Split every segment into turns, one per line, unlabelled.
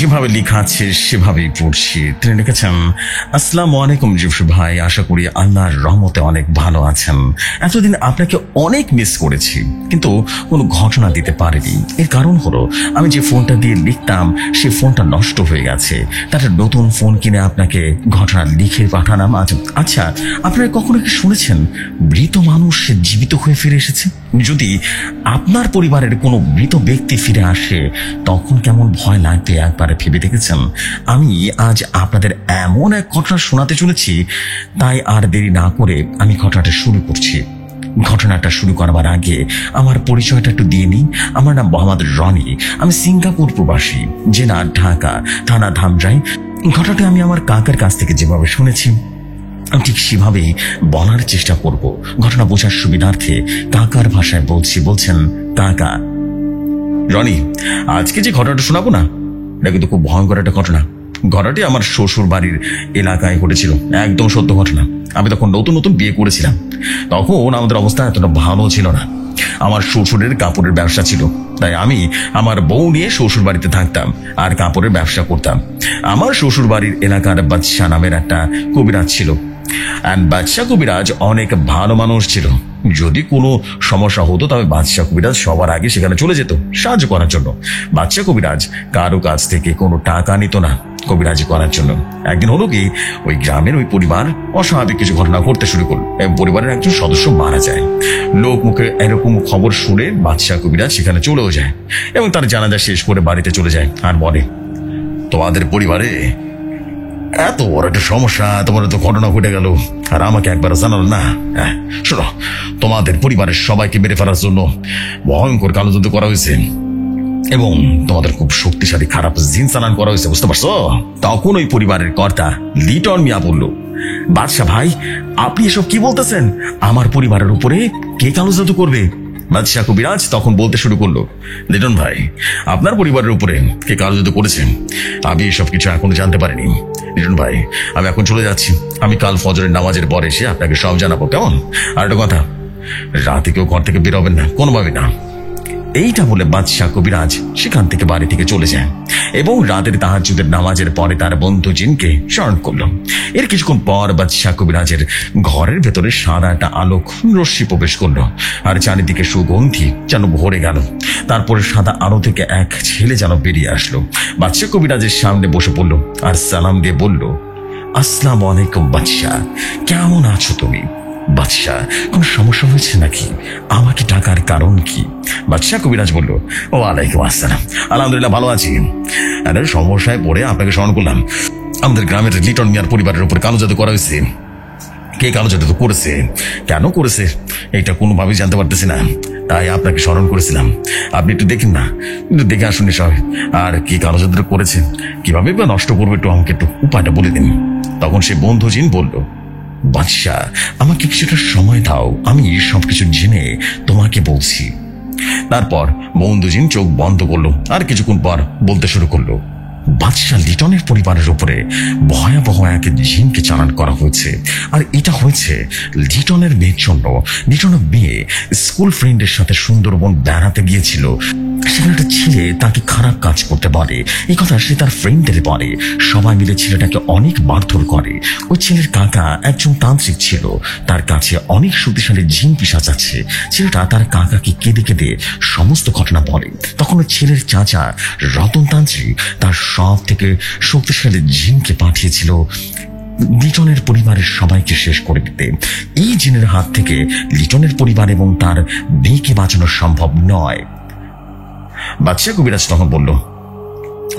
যেভাবে লেখা আছে সেভাবেই পড়ছি। তিনি লিখেছেন, আসসালামু আলাইকুম জিপসু ভাই, আশা করি আল্লাহর রহমতে অনেক ভালো আছেন। এতদিন আপনাকে অনেক মিস করেছি, কিন্তু কোনো ঘটনা দিতে পারিনি। এর কারণ হলো আমি যে ফোনটা দিয়ে লিখতাম সেই ফোনটা নষ্ট হয়ে গেছে। তার নতুন ফোন কিনে আপনাকে ঘটনা লিখে পাঠালাম। আচ্ছা, আপনারা কখনো কি শুনেছেন মৃত মানুষ জীবিত হয়ে ফিরে এসেছে? যদি আপনার পরিবারের কোনো মৃত ব্যক্তি ফিরে আসে তখন কেমন ভয় লাগবে একবারে ভেবে দেখেছেন? আমি আজ আপনাদের এমন এক ঘটনা শোনাতে চলেছি, তাই আর দেরি না করে আমি ঘটনাটা শুরু করছি। ঘটনাটা শুরু করবার আগে আমার পরিচয়টা একটু দিয়ে নিই। আমার নাম মোহাম্মদ রনি, আমি সিঙ্গাপুর প্রবাসী, জেলা ঢাকা, থানা ধামরাই। ঘটনাটা আমি আমার কাকার কাছ থেকে যেভাবে শুনেছি আমি ঠিক সেভাবেই বলার চেষ্টা করব। ঘটনা বোঝার সুবিধার্থে কাকার ভাষায় বলছেন, কাকা রনি, আজকে যে ঘটনাটা শোনাবো না, এটা কিন্তু খুব ভয়ঙ্কর একটা ঘটনা। ঘটনাটি আমার শ্বশুর বাড়ির এলাকায় ঘটেছিল, একদম সত্য ঘটনা। আমি তখন নতুন নতুন বিয়ে করেছিলাম। তখন আমাদের অবস্থা এতটা ভালো ছিল না। আমার শ্বশুরের কাপড়ের ব্যবসা ছিল, তাই আমি আমার বউ নিয়ে শ্বশুর বাড়িতে থাকতাম আর কাপড়ের ব্যবসা করতাম। আমার শ্বশুর বাড়ির এলাকার বাদশা নামের একটা কবিরাজ ছিল। বাদশা কবিরাজ অনেক ভালো মানুষ ছিল। যদি কোনো সমস্যা হতো তবে বাদশা কবিরাজ সবার আগে সেখানে চলে যেত সাহায্য করার জন্য। বাদশা কবিরাজ কারো কাছ থেকে কোনো টাকা নিত না কবিরাজি করার জন্য। একদিন হলো কি, ওই গ্রামের ওই পরিবার অস্বাভাবিক কিছু ঘটনা ঘটতে শুরু করলো এবং পরিবারের একজন সদস্য মারা যায়। লোক মুখে এরকম খবর শুনে বাদশা কবিরাজ সেখানে চলেও যায় এবং তার জানাজা শেষ করে বাড়িতে চলে যায় আর বলে, তোমাদের পরিবারে এত বড় একটা সমস্যা, তোমার তো ঘটনা ঘটে গেল আর আমাকে একবার জানালো না। শোনো, তোমাদের পরিবারের সবাইকে মেরে ফেলার জন্য ভয়ঙ্কর কালোজাদু করা হয়েছে এবং তোমাদের খুব শক্তিশালী খারাপ জিন চালান করা হয়েছে, বুঝতে পারছো? তখন ওই পরিবারের কর্তা লিটন মিয়া বলল, বাদশা ভাই, আপনি এসব কি বলতেছেন? আমার পরিবারের উপরে কে কালোজাদু করবে? বাদশা কবিরাজ তখন বলতে শুরু করলো, লিটন ভাই, আপনার পরিবারের উপরে কে কালোজাদু করেছে আমি এসব কিছু এখনো জানতে পারিনি। লিটন ভাই, আমি এখন চলে যাচ্ছি। আমি কাল ফজরের নামাজের পরে এসে আপনাকে সব জানাবো, কেমন? আর একটা কথা, রাতে কেউ ঘর থেকে বেরোবেন না কোনোভাবে না। এইটা বলে বাদশা কবিরাজ সেখান থেকে বাড়ি থেকে চলে যায় এবং রাতের তাহাজ্জুদের নামাজের পরে তার বন্ধু জিনকে স্মরণ করল। এর কিছুক্ষণ পর বাদশা কবিরাজের ঘরের ভেতরে সাদা একটা আলোক রশ্মি প্রবেশ করলো আর চারিদিকে সুগন্ধি যেন ভরে গেল। তারপরে সাদা আলো থেকে এক ছেলে যেন বেরিয়ে আসলো। বাদশা কবিরাজের সামনে বসে পড়লো আর সালাম দিয়ে বলল, আসসালামু আলাইকুম বাদশা, কেমন আছো তুমি? বাদশা, কোন সমস্যা হয়েছে নাকি? আমাকে ডাকার কারণ কি? বাদশা কবিরাজ বলল, ওয়ালাইকুম আসসালাম, আলহামদুলিল্লাহ ভালো আছি। সমস্যায় পড়ে আপনাকে স্মরণ করলাম। আমাদের গ্রামের লিটন মিয়ার পরিবারের উপর কালো জাদু করা হয়েছে। কে কালো জাদু করেছে, কেন করেছে, এটা কোনোভাবেই জানতে পারতেছি না, তাই আপনাকে স্মরণ করেছিলাম। আপনি একটু দেখেন না, একটু দেখে আসুন সবাই। আর কি কালো জাদু করেছে, কিভাবে বা নষ্ট করবে, একটু আমাকে একটু উপায়টা বলে দিন। তখন সে বন্ধু জিন বলল, বাদশা, আমাকে কিছুটা সময় দাও, আমি সবকিছু জেনে তোমাকে বলছি। তারপর বন্ধুজিন চোখ বন্ধ করলো আর কিছুক্ষণ পর বলতে শুরু করলো, বাদশা, লিটনের পরিবারের উপরে ভয়াবহ এক জিনকে চালান করা হয়েছে। আর এটা হয়েছে লিটনের মেয়ের জন্য। লিটনের মেয়ে স্কুল ফ্রেন্ডের সাথে সুন্দরবন বেড়াতে গিয়েছিল। সেখানে একটা ছেলে তাকে খারাপ কাজ করতে বলে, এই কথা সে তার ফ্রেন্ডদের বলে। সবাই মিলে ছেলেটাকে অনেক মারধর করে। ওই ছেলের কাকা একজন তান্ত্রিক ছিল, তার কাছে অনেক শক্তিশালী জিন পিশাচ আছে। ছেলেটা তার কাকাকে কেঁদে কেঁদে সমস্ত ঘটনা বলে। তখন ওই ছেলের চাচা রতন তান্ত্রিক তার সব থেকে শক্তিশালী জিনকে পাঠিয়েছিল লিটনের পরিবারের সবাইকে শেষ করে দিতে। এই জিনের হাত থেকে লিটনের পরিবার এবং তার মেয়েকে বাঁচানো সম্ভব নয়। বাদশা কবিরাজ তখন বলল,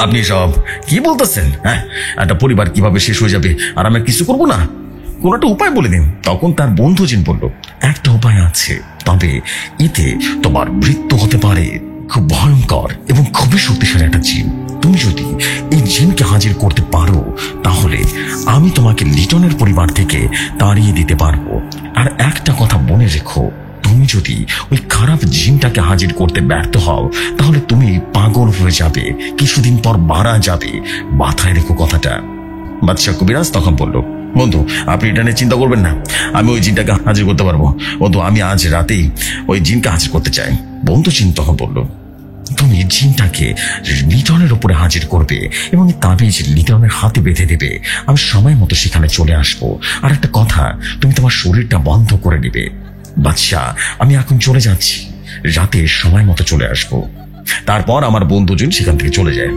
আপনি সব কি বলতেছেন? একটা পরিবার কিভাবে শেষ হয়ে যাবে আর আমি কিছু করবো না? কোন একটা উপায় বলে দিন। তখন তার বন্ধু জিন বলল, একটা উপায় আছে, তবে এতে তোমার মৃত্যু হতে পারে। খুব ভয়ঙ্কর এবং খুবই শক্তিশালী একটা জিন। তুমি যদি এই জিনকে হাজির করতে পারো তাহলে আমি তোমাকে লিটনের পরিবার থেকে তাড়িয়ে দিতে পারবো। আর একটা কথা মনে রেখো, তুমি যদি ওই খারাপ জিনটাকে হাজির করতে ব্যর্থ হও তাহলে তুমি পাগল হয়ে যাবে, কিছুদিন পর মারা যাবে। মাথায় রেখো কথাটা। বাদশা কবিরাজ তখন বলল, বন্ধু, আপনি এটা নিয়ে চিন্তা করবেন না, আমি ওই জিনটাকে হাজির করতে পারবো। বন্ধু, আমি আজ রাতেই ওই জিনকে হাজির করতে চাই। বন্ধু জিন তখন বলল, তুমি জিনটাকে লিটনের উপরে হাজির করবে এবং তাবিজ লিটনের হাতে বেঁধে দেবে। আমি সময় মতো সেখানে চলে আসবো। আর একটা কথা, তুমি তোমার শরীরটা বন্ধ করে নেবে। বাদশা, আমি এখন চলে যাচ্ছি, রাতে সময় মতো চলে আসবো। তারপর আমার বন্ধুজন সেখান থেকে চলে যায়।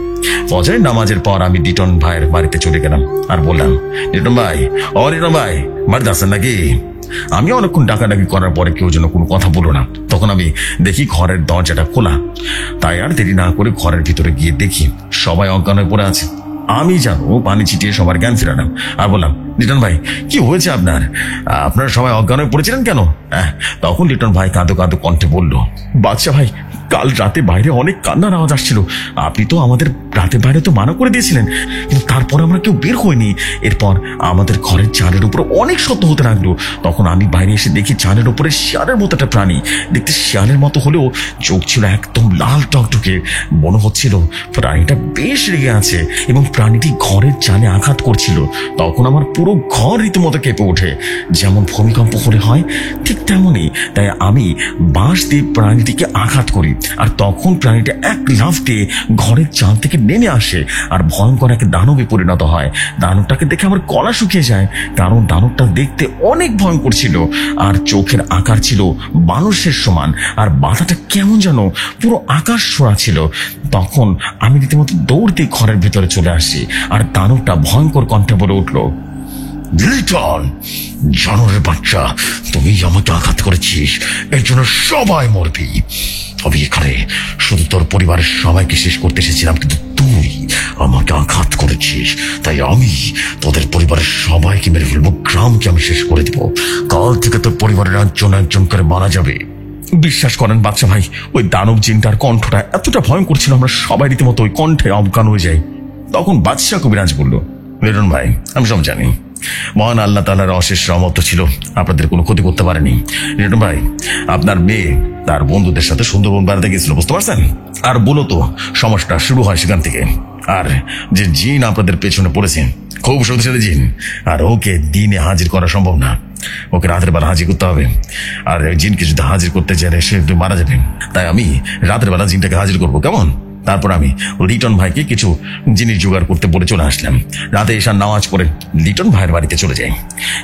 ফজরের নামাজের পর আমি লিটন ভাইয়ের বাড়িতে চলে গেলাম আর বললাম, লিটন ভাই, লিটন ভাই, বাড়িতে আসেন নাকি? আমি অনেকক্ষণ ডাকাডাকি করার পরে কেউ যেন কোনো কথা বলো না। তখন আমি দেখি ঘরের দরজাটা খোলা। তাই আর দেরি না করে ঘরের ভিতরে গিয়ে দেখি সবাই অজ্ঞান হয়ে পড়ে আছে। আমি জানো পানি ছিটিয়ে সবার জ্ঞান ফেরালাম আর বললাম, লিটন ভাই, কি হয়েছে আপনার? আপনারা সবাই অজ্ঞান হয়ে পড়েছিলেন কেন? তখন লিটন ভাই কাঁদো কাঁদো কণ্ঠে বলল, বাদশা ভাই, কাল রাতে বাইরে অনেক কান্নার আওয়াজ আসছিল। আপনি তো আমাদের রাতে বাইরে তো মানা করে দিয়েছিলেন, কিন্তু তারপর আমরা কেউ বের হইনি। এরপর আমাদের ঘরের চালের উপর অনেক শব্দ হতে লাগলো। তখন আমি বাইরে এসে দেখি চালের উপরে শিয়ালের মতো একটা প্রাণী। দেখতে শিয়ালের মতো হলেও চোখ ছিল একদম লাল টকটকে। মনে হচ্ছিল প্রাণীটা বেশ রেগে আছে এবং প্রাণীটি ঘরের চালে আঘাত করছিল। তখন আমার পুরো ঘর রীতিমতো কেঁপে ওঠে। যেমন ভূমিকম্প হলে হয় ঠিক তেমনই। তাই আমি বাঁশ দিয়ে প্রাণীটিকে আঘাত করি, আর তখন প্রাণীটা এক লাফ দিয়ে ঘরের চাল থেকে নেমে আসে আর ভয়ঙ্কর এক দানবে পরিণত হয়। দানবটাকে দেখে আমার গলা শুকিয়ে যায়, কারণ দানবটা দেখতে অনেক ভয়ঙ্কর ছিল আর চোখের আকার ছিল মানুষের সমান, আর মাথাটা কেমন যেন পুরো আকাশ ছোঁয়া ছিল। তখন আমি রীতিমতো দৌড় দিয়ে ঘরের ভেতরে চলে আসি আর দানবটা ভয়ঙ্কর কণ্ঠে বলে উঠল, লিটন, জানোয়ারের বাচ্চা, তুমি আমাকে আঘাত করেছিস, এর জন্য সবাই মরবি। আমি এখানে শুধু তোর পরিবারের সবাইকে শেষ করতে এসেছিলাম, কিন্তু তুই আমাকে আঘাত করেছিস, তাই আমি তোদের পরিবারের সবাইকে মেরে ফেলবো, গ্রামকে আমি শেষ করে দিব। কাল থেকে তোর পরিবারের একজন একজন করে মারা যাবে। বিশ্বাস করেন বাচ্চা ভাই, ওই দানব জিনটার কণ্ঠটা এতটা ভয়ঙ্কর ছিল, আমরা সবাই রীতিমতো ওই কণ্ঠে অজ্ঞান হয়ে যাই। তখন বাদশাহ কবিরাজ বলল, লিটন ভাই, আমি সব জানি, মহান আল্লাহ তাআলার অশেষ রহমত ছিল, আপনাদের কোনো ক্ষতি করতে পারেনি। লিটন ভাই, আপনার মেয়ে তার বন্ধুদের সাথে সুন্দরবন বেড়াতে গেছিল, বুঝতে পারছেন? আর বলো তো, সমস্যাটা শুরু হয় সেখান থেকে। আর যে জিন আপনাদের পেছনে পড়েছে খুব শক্তিশালী জিন, আর ওকে দিনে হাজির করা সম্ভব না, ওকে রাতের বেলা হাজির করতে হবে। আর জিনকে যদি হাজির করতে চাইলে সে মারা যাবে। তাই আমি রাতের বেলা জিনটাকে হাজির করবো, কেমন? তারপর আমি লিটন ভাইকে কিছু জিনিস জোগাড় করতে বলে চলে আসলাম। রাতে এসার নামাজ পড়ে লিটন ভাইয়ের বাড়িতে চলে যাই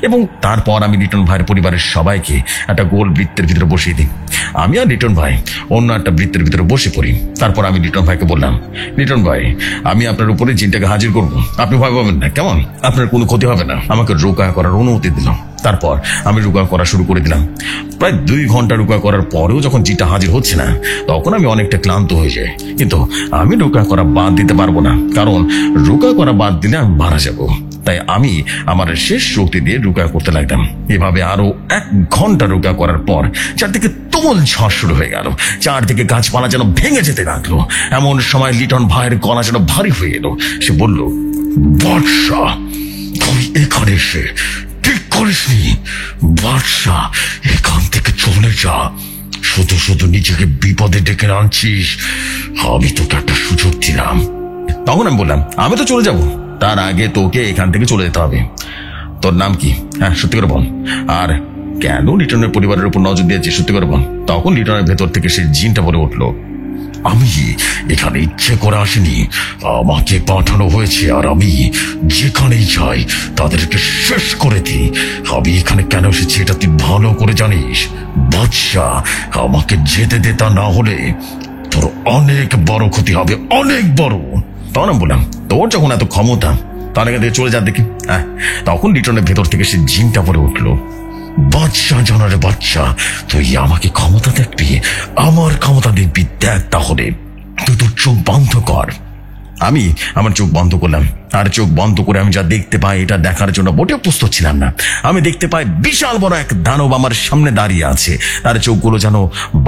এবং তারপর আমি লিটন ভাইয়ের পরিবারের সবাইকে একটা গোল বৃত্তের ভিতরে বসিয়ে দিই। আমি আর লিটন ভাই অন্য একটা বৃত্তের ভিতরে বসে পড়ি। তারপর আমি লিটন ভাইকে বললাম, লিটন ভাই, আমি আপনার উপরে জিনটাকে হাজির করবো, আপনি ভয় পাবেন না, কেমন? আপনার কোনো ক্ষতি হবে না। আমাকে রোকা করার অনুমতি দিলাম। তারপর আমি রোকা করা শুরু করে দিলাম। প্রায় 2 ঘন্টা রোকা করার পরেও যখন জিনটা হাজির হচ্ছে না, তখন আমি অনেকটা ক্লান্ত হয়ে যাই। কিন্তু আমি রোকা করা বাদ দিতে পারবো না, কারণ রোকা করা বাদ দিলে আমি মারা যাবো। তাই আমি আমার শেষ শক্তি দিয়ে রোকা করতে লাগলাম। এভাবে আরো 1 ঘন্টা রোকা করার পর চারদিকে তুমুল ঝড় শুরু হয়ে গেল। চারদিকে গাছপালা যেন ভেঙে যেতে লাগলো। এমন সময় লিটন ভাইয়ের গলা যেন ভারী হয়ে এলো। সে বলল, বাদশা, তুমি এখানে এসে ঠিক করিসনি। বাদশা, এখান থেকে চলে যা। শুধু শুধু নিজেকে বিপদে ডেকে আনছিস। আমি তোকে একটা সুযোগ দিলাম। তখন আমি বললাম, আমি তো চলে যাব, তার আগে তোকে এখান থেকে চলে যেতে হবে। তোর নাম কি? হ্যাঁ, সত্যি করে বল। আর কেন লিটনের পরিবারের উপর নজর দিয়েছিস, সত্যি করে বল। তখন লিটনের ভেতর থেকে সে জিনটা বলে উঠলো, আমি এখানে ইচ্ছে করে আসিনি, আমাকে পাঠানো হয়েছে, আর আমি যেখানেই যাই তাদেরকে শেষ করে দিই। আমি এখানে কেন এসেছি এটা তুই ভালো করে জানিস। বাদশা, আমাকে যেতে দে, তা না হলে তোর অনেক বড় ক্ষতি হবে, অনেক বড়। তখন আমি বললাম, তোর যখন এত ক্ষমতা, তাহলে এখান থেকে চলে যা দেখি। তখন লিটনের ভেতর থেকে সে জিনটা বলে উঠলো, বাদশা জানারে বাচ্চা, তুই আমাকে ক্ষমতা দেখবি, আমার ক্ষমতা দেখবি, দেখ তাহলে। তুই তোর চোখ বন্ধ কর। আমি আমার চোখ বন্ধ করলাম, আর চোখ বন্ধ করে আমি যা দেখতে পাই এটা দেখার জন্য মোটেও প্রস্তুত ছিলাম না। আমি দেখতে পাই বিশাল বড় এক দানব আমার সামনে দাঁড়িয়ে আছে। তার চোখগুলো যেন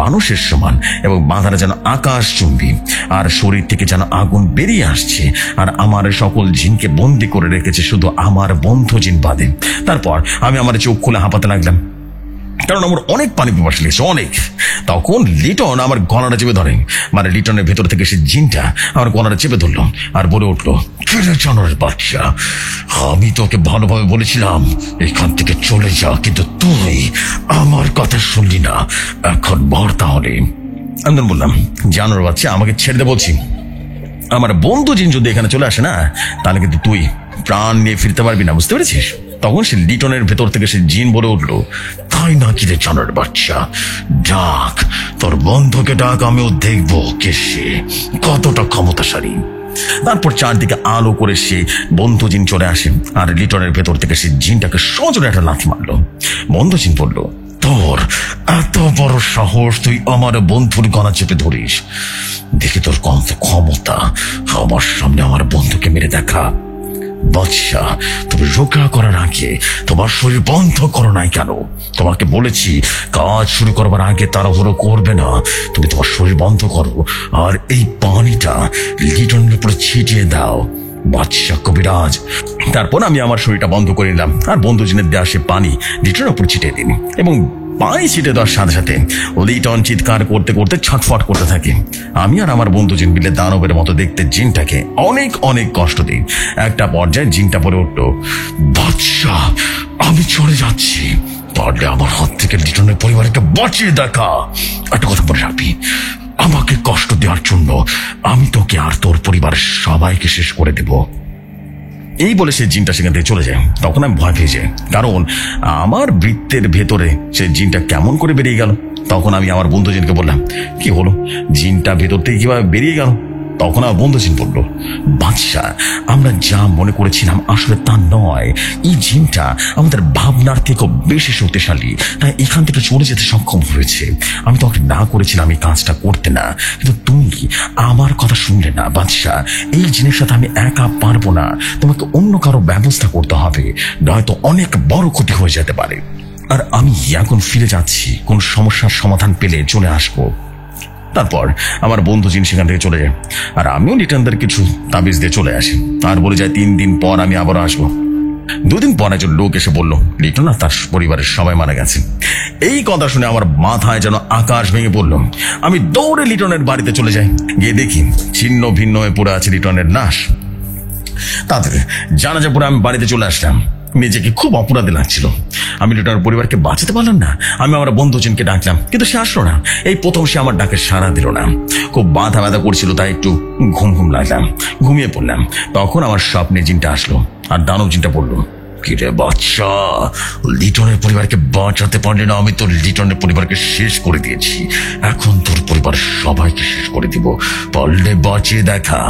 মানুষের সমান এবং মাথাটা যেন আকাশ চুম্বি, আর শরীর থেকে যেন আগুন বেরিয়ে আসছে। আর আমার সকল জিনকে বন্দি করে রেখেছে শুধু আমার বন্ধু জিন বাদে। তারপর আমি আমার চোখ খুলে হাঁপাতে লাগলাম, কারণ আমার অনেক পানি পিপাসা লেগেছে, অনেক। তখন লিটন আমার গলাটা চেপে ধরে, মানে লিটনের ভেতর থেকে সে জিনটা আমার গলাটা চেপে ধরলো আর বলে উঠলো, জানোয়ারের বাচ্চা, আমি তোকে ভালোভাবে বলেছিলাম এখান থেকে চলে যা, কিন্তু তুই আমার কথা শুনলি না। এখন মর তাহলে। আমি তখন বললাম, জানোর বাচ্চা, আমাকে ছেড়ে দে বলছি। আমার বন্ধু জিন যদি এখানে চলে আসে না, তাহলে কিন্তু তুই প্রাণ নিয়ে ফিরতে পারবি না, বুঝতে পেরেছিস? তখন সে লিটনের ভেতর থেকে সে জিন বলে উঠলো, তাই নাকি রে জানোর বাচ্চা, ডাক তোর বন্ধুকে ডাক, আমিও দেখবো কে সে, কতটা ক্ষমতাশালী। তারপর চারদিকে আলো করে সে বন্ধু জিন চলে আসে, আর লিটনের ভেতর থেকে সে জিনটাকে সজোরে একটা লাথি মারলো। বন্ধু জিন বলল, তোর এত বড় সাহস, তুই আমার বন্ধুর গলা চেপে ধরিস? দেখি তোর কত ক্ষমতা, আমার সামনে আমার বন্ধুকে মেরে দেখা। বাদশা, তুমি রোগা করার আগে তোমার শরীর বন্ধ করো নাই কেন? তোমাকে বলেছি কাজ শুরু করবার আগে তাড়াহুড়ো করবে না, তুমি তোমার শরীর বন্ধ করো, আর এই পানিটা লিটনের উপরে ছিটিয়ে দাও। বাদশা কবিরাজ। তারপর আমি আমার শরীরটা বন্ধ করে নিলাম, আর বন্ধু জিনের দেওয়া সে পানি লিটনের উপর ছিটিয়ে দিন, এবং পানি ছিটে দেওয়ার সাথে সাথে লিটন চিৎকার করতে করতে ছটফট করতে থাকে। আমি আর আমার বন্ধু জিন মিলে দানবের মতো দেখতে জিনটাকে অনেক অনেক কষ্ট দিই। একটা পর্যায়ে জিনটা বলে উঠল, বাদশা, আমি চলে যাচ্ছি, পারলে আমার হাত থেকে লিটনের পরিবারকে বাঁচিয়ে দেখা। একটা কথা বলে রাখবি, আমাকে কষ্ট দেওয়ার জন্য আমি তোকে আর তোর পরিবারের সবাইকে শেষ করে দেব। এই বলে সে জিনটা সেখান থেকে চলে যায়। তখন আমি ভয় পেয়ে যাই, কারণ আমার বৃত্তের ভেতরে সে জিনটা কেমন করে বেরিয়ে গেল। তখন আমি আমার বন্ধু জিনকে বললাম, কি হলো, জিনটা ভেতর থেকে কিভাবে বেরিয়ে গেল? তখন আমার বন্ধু জিন বলল, বাদশা, আমরা যা মনে করেছিলাম আসলে তা নয়। এই জিনটা আমাদের ভাবনার থেকেও বেশি শক্তিশালী, তাই এখান থেকে চলে যেতে সক্ষম হয়েছে। আমি তোকে না করেছিলাম এই কাজটা করতে না, কিন্তু তুমি আমার কথা শুনলে না। বাদশা, এই জিনের সাথে আমি একা পারবো না, তোমাকে অন্য কারো ব্যবস্থা করতে হবে, নয়তো অনেক বড় ক্ষতি হয়ে যেতে পারে। আর আমি এখন ফিরে যাচ্ছি, কোন সমস্যার সমাধান পেলে চলে আসবো। তারপর আমার বন্ধু জিন সেখান থেকে চলে যায়, আর আমিও লিটনদের কিছু তাবিজ দিয়ে চলে আসি, আর বলে যায় 3 দিন পর আমি আবারও আসবো। 2 দিন পর একজন লোক এসে বলল, লিটন আর তার পরিবারের সবাই মারা গেছে। এই কথা শুনে আমার মাথায় যেন আকাশ ভেঙে পড়লো। আমি দৌড়ে লিটনের বাড়িতে চলে যাই, গিয়ে দেখি ছিন্ন ভিন্ন হয়ে পড়ে আছে লিটনের লাশ। তাদের জানাজা পরে আমি বাড়িতে চলে আসলাম। নিজেকে খুব অপরাধী লাগছিল, আমি লিটনের পরিবারকে বাঁচাতে পারলাম না। আমি আমার বন্ধু জিনকে ডাকলাম, কিন্তু সে আসলো না। এই প্রথম সে আমার ডাকে সাড়া দিল না। খুব বাধা বাধা করছিল, তাই একটু ঘুম লাগলাম, ঘুমিয়ে পড়লাম। তখন আমার স্বপ্নে জিনটা আসলো, আর দানব জিনটা বললো, কিরে বাচ্চা, লিটনের পরিবারকে বাঁচাতে পারলি না, আমি তোর লিটনের পরিবারকে শেষ করে দিয়েছি, এখন তোর পরিবার সবাইকে শেষ করে দিব, পারলে বাঁচিয়ে দেখা।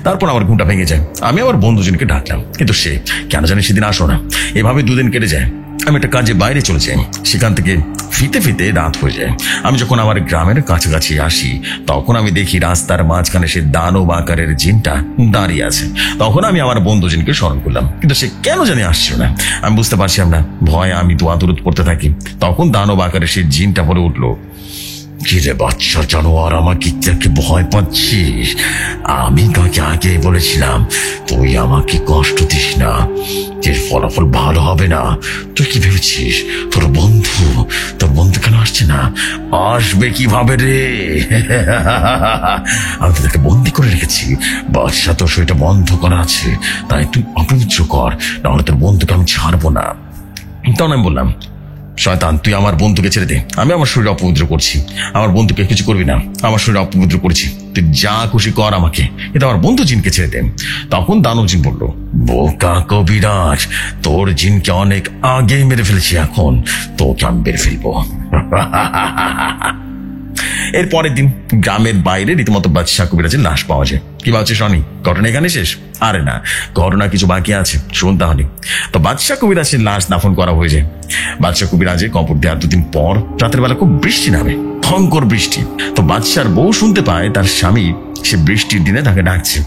তারপর আমার ঘুমটা ভেঙে যায়। আমি আমার বন্ধুজনকে ডাকলাম, কিন্তু সে কেন জানি সেদিন আসলো না। এভাবে 2 দিন কেটে যায়। আমি একটা কাজে বাইরে চলে যাই, সেখান থেকে ফিরতে ফিরতে রাত হয়ে যায়। আমি যখন আমার গ্রামের কাছাকাছি আসি, তখন আমি দেখি রাস্তার মাঝখানে সে দানব আকারের জিনটা দাঁড়িয়ে আছে। তখন আমি আমার বন্ধুজনকে স্মরণ করলাম, কিন্তু সে কেন জানি আসছিল না। আমি বুঝতে পারছিলাম না, ভয়ে আমি দোয়াদরুদ করতে থাকি। তখন দানব আকারের সেই জিনটা বলে উঠলো, কিরে বাচ্চা জানোয়ার, আমাকে দেখে ভয় পাচ্ছিস? আমি তোকে আগে বলেছিলাম তুই আমাকে কষ্ট দিস না, এর ফলাফল ভালো হবে না। তুই কি ভেবেছিস তোর বন্ধু কেন আসছে না? আসবে কিভাবে রে? আমি তোকে বন্দি করে রেখেছি, বাদশা তোর শরীরটা বন্ধ করা আছে, তাই তুই অপবিত্র কর, নাহলে তোর বন্ধুকে আমি ছাড়বো না। তখন আমি বললাম, শয়তান, তুই আমার বন্ধুকে ছেড়ে দে, আমি আমার শরীর অপবিত্র করছি, আমার বন্ধুকে কিছু করবি না, আমার শরীর অপবিত্র করছি, তুই যা খুশি কর আমাকে, কিন্তু আমার বন্ধু জিনকে ছেড়ে দে। তখন দানব জিন বলল, বোকা কবিরাজ, তোর জিনকে অনেক আগেই মেরে ফেলেছি, এখন তোকে আমি মেরে ফেলবো। এর পরের দিন গ্রামের বাইরে রীতিমতো বাদশা কবিরাজের লাশ পাওয়া যায়। কি ভাবছিস রনি, ঘটনা এখানে শেষ? আরে না, ঘটনা কিছু বাকি আছে, শোন তাহলে। তো বাদশা কবিরাজের লাশ দাফন করা হয়ে যায়। বাদশা কবিরাজের কবর দেওয়ার 2 দিন পর রাতের বেলা খুব বৃষ্টি নামে, ভয়ঙ্কর বৃষ্টি। তো বাদশার বউ শুনতে পায় তার স্বামী সে বৃষ্টির দিনে তাকে ডাকছে।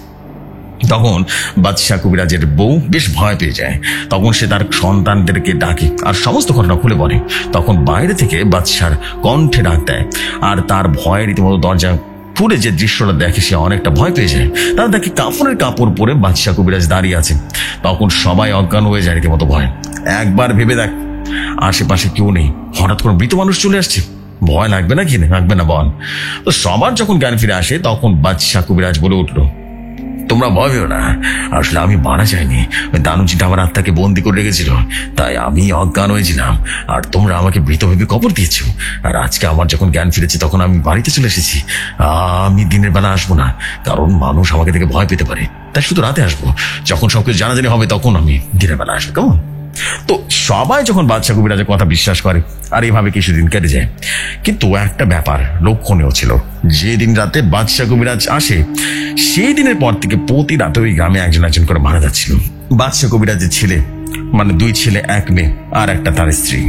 তখন বাদশা কবিরাজের বউ বেশ ভয় পেয়ে যায়। তখন সে তার সন্তানদেরকে ডাকে আর সমস্ত ঘটনা খুলে বলে। তখন বাইরে থেকে বাদশার কণ্ঠে ডাক দেয়, আর তার ভয়ে রীতিমতো দরজা খুলে যে দৃশ্যটা দেখে সে অনেকটা ভয় পেয়ে যায়। তারা দেখে কাফনের কাপড় পরে বাদশা কবিরাজ দাঁড়িয়ে আছে। তখন সবাই অজ্ঞান হয়ে যায় রীতিমতো ভয়। একবার ভেবে দেখ, আশেপাশে কেউ নেই, হঠাৎ করে মৃত মানুষ চলে আসছে, ভয় লাগবে না? কি লাগবে না বল? তো সবার যখন জ্ঞান ফিরে আসে, তখন বাদশা কবিরাজ বলে উঠলো, তোমরা ভয় পেও না, আসলে আমি মারা যাইনি। ওই দানবজিটা আমার আত্মাকে বন্দি করে রেখেছিল, তাই আমি অজ্ঞান হয়েছিলাম, আর তোমরা আমাকে মৃত ভেবে কবর দিয়েছো। আর আজকে আমার যখন জ্ঞান ফিরেছে তখন আমি বাড়িতে চলে এসেছি। আমি দিনের বেলা আসবো না, কারণ মানুষ আমাকে দেখে ভয় পেতে পারে, তাই শুধু রাতে আসবো। যখন সবকিছু জানাজানি হবে তখন আমি দিনের বেলা আসবো, কেমন? তো সবাই যখন বাদশা কবিরাজের কথা বিশ্বাস করে, আর এইভাবে কিছুদিন কেটে যায়। কিন্তু একটা ব্যাপার লক্ষণীয় ছিল, যেদিন রাতে বাদশা কবিরাজ আসে সেই দিনের পর থেকে প্রতি রাতে ওই গ্রামে একজন একজন করে মারা যাচ্ছিল। বাদশা কবিরাজের ছেলে, মানে 2 ছেলে 1 মেয়ে আর একটা তার স্ত্রী।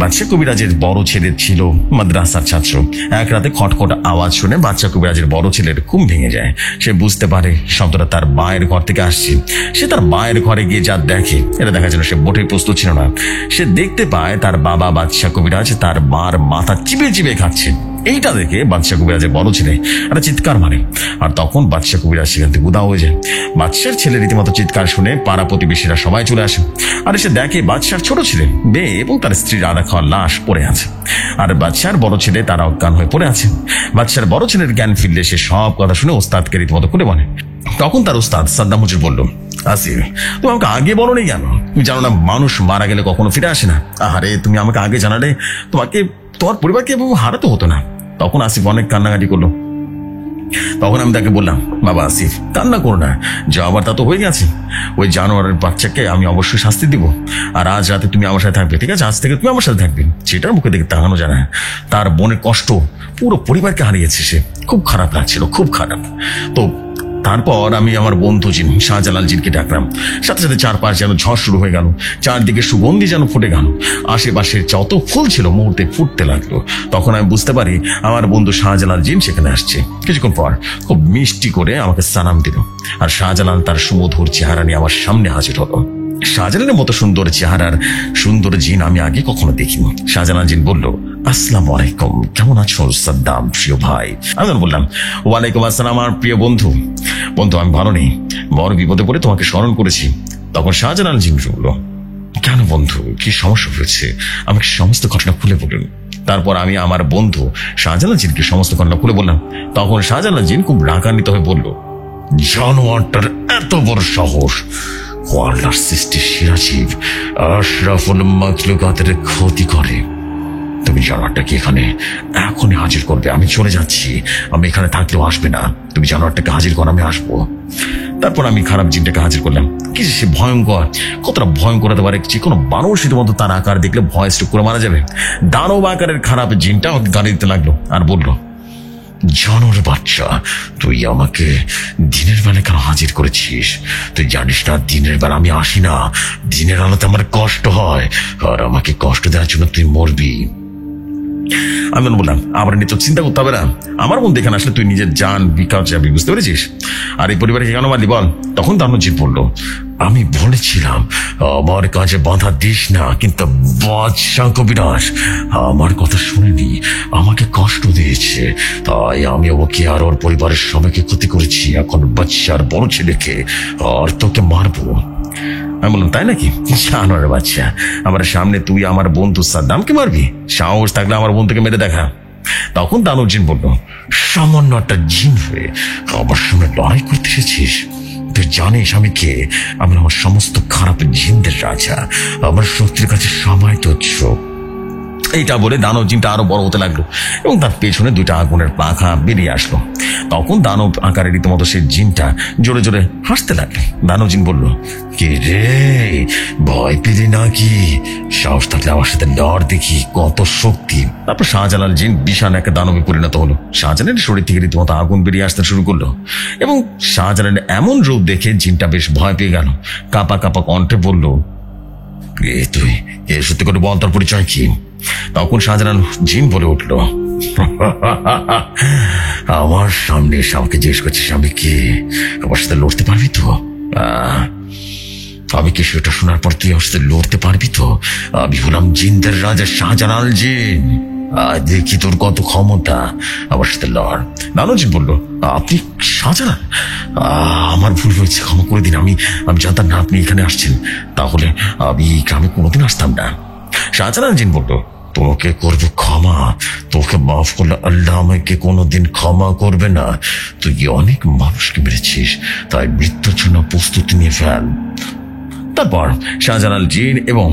বাদশা কবিরাজের বড় ছেলে ছিল মাদ্রাসার ছাত্র। এক রাতে খটখট আওয়াজ শুনে বাদশা কবিরাজের বড় ছেলের ঘুম ভেঙে যায়। সে বুঝতে পারে শব্দটা তার মায়ের ঘর থেকে আসছে। সে তার মায়ের ঘরে গিয়ে যা দেখে, এটা দেখার জন্য সে মোটেই প্রস্তুত ছিল না। সে দেখতে পায় তার বাবা বাদশা কবিরাজ তার মার মাথা চিবিয়ে চিবিয়ে খাচ্ছে। এইটা দেখে বাদশা কবিরাজের বড় ছেলে একটা চিৎকার মারে, আর তখন বাদশা কবিরাজ সেখান থেকে উধাও হয়ে যায়। বাদশার ছেলে রীতিমতো চিৎকার শুনে পাড়া প্রতিবেশীরা সবাই চলে আসে, আর এসে দেখে বাদশার ছোট ছেলে মেয়ে এবং তার স্ত্রীর আধা খাওয়া লাশ পড়ে আছে, আর বাদশার বড় ছেলে তারা অজ্ঞান হয়ে পড়ে আছে। বাদশার বড় ছেলের জ্ঞান ফিরলে সে সব কথা শুনে ওস্তাদকে রীতিমতো খুলে বলে। তখন তার ওস্তাদ সাদ্দাম হুজুর বলল, আসিফ, তুমি আমাকে আগে বলো নি কেন? তুমি জানো না মানুষ মারা গেলে কখনো ফিরে আসে না? আরে তুমি আমাকে আগে জানালে তোমার পরিবারকে হারাতে হতো না। তখন আসিফ অনেক কান্নাকাটি করলো। তখন আমি তাকে বললাম, বাবা আসিফ, কান্না করো না, যা আবার তা তো হয়ে গেছে। ওই জানোয়ারের বাচ্চাকে আমি অবশ্যই শাস্তি দিব, আর আজ রাতে তুমি আমার সাথে থাকবে, ঠিক আছে? আজ থেকে তুমি আমার সাথে থাকবে। সেটার মুখে দেখে তাকানো যায় না, তার বোনের কষ্ট, পুরো পরিবারকে হারিয়েছে সে। খুব খারাপ লাগছিল, খুব খারাপ। তো তারপর আমি আমার বন্ধু শাহজালাল জিনকে ডাকলাম। সাথে সাথে চারপাশ যেন ঝড় শুরু হয়ে গেল, চারদিকে সুগন্ধি যেন ফুটে গেল, আশেপাশের যত ফুল ছিল মুহূর্তে ফুটতে লাগলো। তখন আমি বুঝতে পারি আমার বন্ধু শাহজালাল জিন সেখানে আসছে। কিছুক্ষণ পর খুব মিষ্টি করে আমাকে সালাম দিল, আর শাহজালাল তার সুমধুর চেহারা নিয়ে আমার সামনে হাজির হলো। শাহজালালের মতো সুন্দর চেহারার সুন্দর জিন আমি আগে কখনো দেখিনি। শাহজালাল জিন বলল, আসসালামু আলাইকুম, কেমন আছো সাদ্দাম প্রিয় ভাই? আমি বললাম, ওয়ালাইকুম আসসালাম আমার প্রিয় বন্ধু। আমি ভালো নেই, বড় বিপদে পড়ে তোমাকে স্মরণ করেছি। তখন শাহজালাল জিন বলল, কেন বন্ধু, কি সমস্যা হয়েছে? আমাকে সমস্ত ঘটনা খুলে বলুন। তারপর আমি আমার বন্ধু শাহজালাল জিনকে সমস্ত ঘটনা খুলে বললাম। তখন শাহজালাল জিন খুব রাগান্বিত হয়ে বলল, জানোয়ারটার এত বড় সাহস, আল্লাহর সৃষ্টি সেরা জীব আশরাফুল মাখলুকাতের ক্ষতি করে। তুমি জানোয়ারটাকে এখানে এখনই হাজির করবে। আমি চলে যাচ্ছি, আমি এখানে থাকলেও আসবে না। তুমি জানোয়ারটাকে হাজির করো, আমি আসবো। তারপর আমি খারাপ জিনটাকে হাজির করলাম। কি সে ভয়ঙ্কর, কতটা ভয়ঙ্কর হতে পারে! যে কোনো মানুষ রীতিমতো তার আকার দেখলে ভয় স্ট্রোক করে মারা যাবে। দানব আকারের খারাপ জিনটা গাড়ি দিতে লাগলো আর বলল, জানোর বাচ্চা, তুই আমাকে দিনের বেলা কেন হাজির করেছিস? তুই জানিস না দিনের বেলা আমি আসি না, দিনের আলোতে আমার কষ্ট হয়, আর আমাকে কষ্ট দেওয়ার জন্য তুই মরবি। আমি বললাম, আমার নিয়ে তো চিন্তা করতে হবে না, আমার মন দেখে আসলে তুই নিজের জান বিকাশ যাবি, বুঝতে পেরেছিস? আর এই পরিবারকে কেন মারলি বল? তখন দানবজিৎ বলল, আমি বলেছিলাম আমার কাজে বাধা দিস না, কিন্তু বাদশা কবিরাজ আমার কথা শুনেনি, আমাকে কষ্ট দিয়েছে, তাই আমি ওকে আর ওর পরিবারের সবাইকে ক্ষতি করেছি। এখন বাদশার বড় ছেলেকে আর তোকে মারবো। আমি বললাম, তাই নাকি? জানোয়ার বাচ্চা, আমার সামনে তুই আমার বন্ধু সাদ্দামকে মারবি? সাহস থাকলে আমার বন্ধুকে মেরে দেখা। তখন দানব জিন বলল, সামান্য একটা জিন হয়ে আমার সামনে লড়াই করতে এসেছিস? তুই জানিস আমি কে? আমি আমার সমস্ত খারাপ জিনদের রাজা, আমার শক্তির কাছে সবাই তুচ্ছ। এইটা বলে দানব জিনটা আরো বড় হতে লাগলো এবং তার পেছনে 2টা আগুনের পাখা বেরিয়ে আসলো। তখন দানব আকারের রীতিমতো সেই জিনটা জোরে জোরে হাসতে লাগলো। দানব জিন বলল, কে রে, ভয় পেলি নাকি? সাহস থাকলে আমার সাথে লড় দেখি, কত শক্তি। তারপর শাহজালাল জিন বিশাল একটা দানবে পরিণত হলো। শাহজালালের শরীর থেকে রীতিমতো আগুন বেরিয়ে আসতে শুরু করলো এবং শাহজালালের এমন রূপ দেখে জিনটা বেশ ভয় পেয়ে গেল। কাপা কাপা কণ্ঠে বলল, তুই সত্যি করে বল, তোর পরিচয় কি? তখন শাহজালাল জিন বলে উঠল, আমার সামনে এসে আমাকে জিজ্ঞেস করছিস আমি কে? আমার সাথে লড়তে পারবি তো? আমি কি সেটা শোনার পর তুই আমার সাথে লড়তে পারবি তো? আমি হলাম জিনদের রাজা শাহজালাল জিন, দেখি তোর কত ক্ষমতা, আমার সাথে লড়। দানবজিৎ বলল, আপনি শাহজালাল? আমার ভুল হয়েছে, ক্ষমা করে দিন। আমি জানতাম না আপনি এখানে আসছেন, তাহলে আমি এই গ্রামে কোনোদিন আসতাম না। শাহজালাল জিন বলল, তোমাকে করবে ক্ষমা, তোকে মাফ করলে আল্লাহ আমাকে কোনোদিন ক্ষমা করবে না। তুই অনেক মানুষকে মেরেছিস, তাই মৃত্যুর জন্য প্রস্তুতি নিয়ে ফেল। তারপর শাহজালাল জিন এবং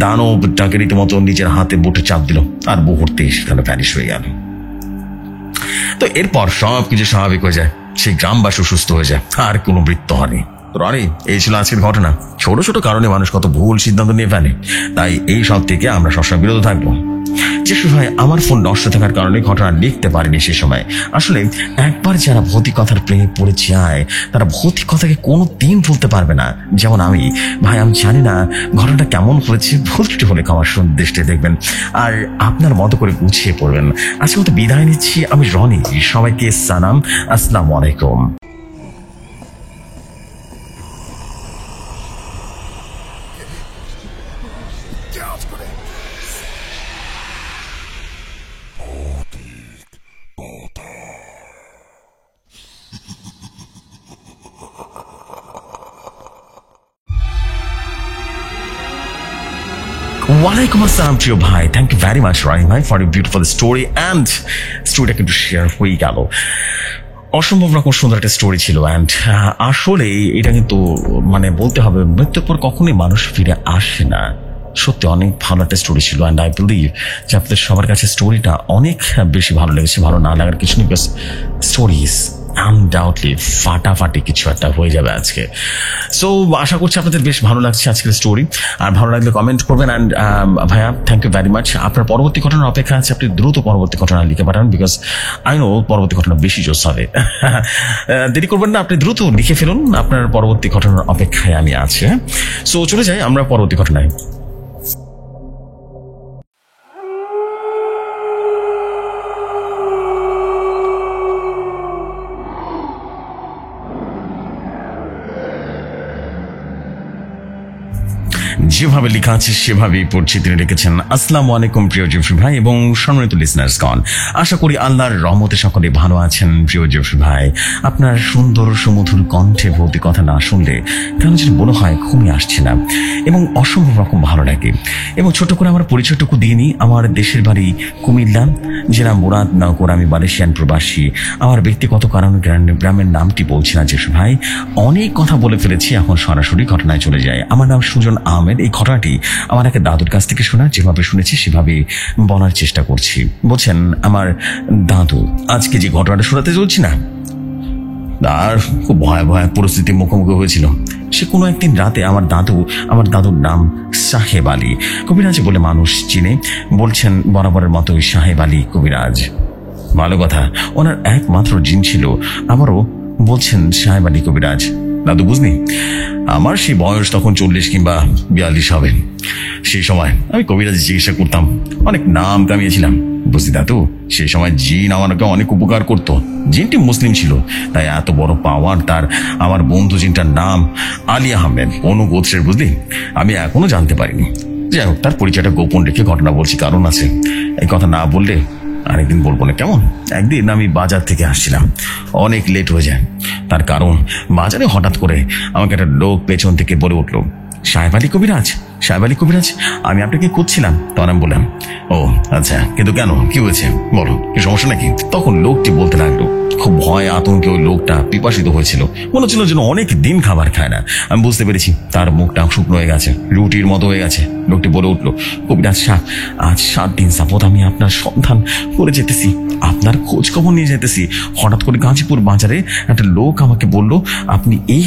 দানবটাকে রীতিমতো নিজের হাতে বুটে চাপ দিল, আর মুহূর্তে সেখানে ভ্যানিশ হয়ে গেল। তো এরপর সবকিছু স্বাভাবিক হয়ে যায়, সেই গ্রামবাসী সুস্থ হয়ে যায়, আর কোনো মৃত্যু হয়নি। রনি, এই ছিল আজকের ঘটনা। ছোট ছোট কারণে মানুষ কত ভুল সিদ্ধান্ত নিয়ে ফেলে, তাই এই সব থেকে আমরা সবসময় বিরত থাকবো। যে সময় আমার ফোন নষ্ট থাকার কারণে ঘটনা লিখতে পারিনি সে সময়। আসলে একবার যারা ভৌতিক কথার প্রেমে পড়ে যায় তারা ভৌতিক কথাকে কোনো দিন ভুলতে পারবে না। যেমন আমি জানি না ঘটনাটা কেমন হয়েছে, ভুল ত্রুটি হলে ক্ষমার দৃষ্টি দেখবেন আর আপনার মতো করে গুছিয়ে পড়বেন। আজকে মতো বিদায় নিচ্ছি, আমি রনি। সবাইকে সালাম, আসসালামু আলাইকুম। ওয়ালাইকুম আসসালাম প্রিয় ভাই, থ্যাংক ইউ ভেরি মাচ রানি ভাই for a beautiful story. And স্টোরিটা কিন্তু শেয়ার হয়ে গেল, অসম্ভব রকম সুন্দর একটা স্টোরি ছিল। অ্যান্ড আসলে এটা কিন্তু বলতে হবে মৃত্যুর পর কখনোই মানুষ ফিরে আসে না। সত্যি অনেক ভালো একটা স্টোরি ছিল। অ্যান্ড আই বিলিভ যে আপনাদের সবার কাছে স্টোরিটা অনেক বেশি ভালো লেগেছে। ভালো না লাগার কিছু নেই, স্টোরিজ আনডাউটলি ফাটাফাটি কিছু একটা হয়ে যাবে আজকে। সো আশা করছি আপনাদের বেশ ভালো লাগছে আজকের স্টোরি। আর ভালো লাগলে কমেন্ট করবেন। অ্যান্ড ভাইয়া, থ্যাংক ইউ ভেরি মাচ। আপনার পরবর্তী ঘটনার অপেক্ষা আছে, আপনি দ্রুত পরবর্তী ঘটনা লিখে পাঠান, বিকজ আই নো পরবর্তী ঘটনা বেশি জোস হবে। দেরি করবেন না, আপনি দ্রুত লিখে ফেলুন, আপনার পরবর্তী ঘটনার অপেক্ষায় আমি আছি। সো চলে যাই আমরা পরবর্তী ঘটনায়। যেভাবে লেখা আছে সেভাবেই পড়ছি। তিনি লিখেছেন, আসসালামু আলাইকুম প্রিয় জেফরি ভাই এবং সম্মানিত লিসনার্সগণ, আশা করি আল্লাহর রহমতে সকলে ভালো আছেন। প্রিয় জেফরি ভাই, আপনার সুন্দর সুমধুর কণ্ঠে ভৌতিক কথা না শুনলে কেন যেন মনে হয় ঘুমিয়ে আসছে না এবং অসম্ভব রকম ভালো লাগে। এবং ছোট করে আমার পরিচয়টুকু দিয়ে নিই। আমার দেশের বাড়ি কুমিল্লা, জেলা মুরাদনগর। আমি মালয়েশিয়ান প্রবাসী। আমার ব্যক্তিগত কারণে গ্রামের নামটি বলছি না জেফরি ভাই, অনেক কথা বলে ফেলেছি, এখন সরাসরি ঘটনায় চলে যায়। আমার নাম সুজন আহমেদ। এই ঘটনাটি আমার একটা দাদুর কাছ থেকে শোনা, যেভাবে শুনেছি সেভাবে বলার চেষ্টা করছি। বলছেন, আমার দাদু আজকে যে ঘটনাটা শোনাতে চলছি না, তার খুব ভয়াবহ পরিস্থিতির মুখোমুখি হয়েছিল। সে কোনো একদিন রাতে আমার দাদুর নাম সাহেব আলী কবিরাজ বলে মানুষ চিনে। বলছেন বরাবরের মতোই সাহেব আলী কবিরাজ। ভালো কথা, ওনার একমাত্র জিন ছিল। আমারও বলছেন সাহেব আলী কবিরাজ। দাদু বুঝলি, আমার সেই বয়স তখন 40 কিংবা 42 হবে। সেই সময় আমি কবিরাজ চিকিৎসা করতাম, অনেক নাম কামিয়েছিলাম। বুঝলি দাদু, সেই সময় জিন আমাকে অনেক উপকার করতো। জিনটি মুসলিম ছিল, তাই এত বড় পাওয়ার তার। আমার বন্ধু জিনটার নাম আলী আহমেদ, অনুগোত্রের। বুঝলি, আমি এখনো জানতে পারিনি। যাই হোক, তার পরিচয়টা গোপন রেখে ঘটনা বলছি, কারণ আছে। এই কথা না বললে আরেকদিন বলবো না, কেমন? একদিন আমি বাজার থেকে আসছিলাম, অনেক লেট হয়ে যায়। তার কারণ বাজারে হঠাৎ করে আমাকে একটা লোক পেছন থেকে বলে উঠলো, সাহেব আলী কবিরাজ, সাহেব আলী কবিরাজ, আমি আপনাকে খুঁজছিলাম। তখন আমি বললাম, ও আচ্ছা, কিন্তু কেন, কি হয়েছে বলো, কি সমস্যা নাকি? তখন লোকটি বলতে লাগলো, খুব ভয় আতঙ্কে ওই লোকটা পিপাসিত হয়েছিল, মনে হচ্ছিল যেন অনেক দিন খাবার খায় না। আমি বুঝতে পেরেছি তার মুখটা শুকনো হয়ে গেছে, রুটির মতো হয়ে গেছে। লোকটি বলে উঠলো, কবিরাজ সাহেব, আজ 7 দিন যাবৎ আমি আপনার সন্ধান করে যেতেছি, আপনার খোঁজ খবর নিয়ে যেতেছি। হঠাৎ করে গাজীপুর বাজারে একটা লোক আমাকে বলল, আপনি এই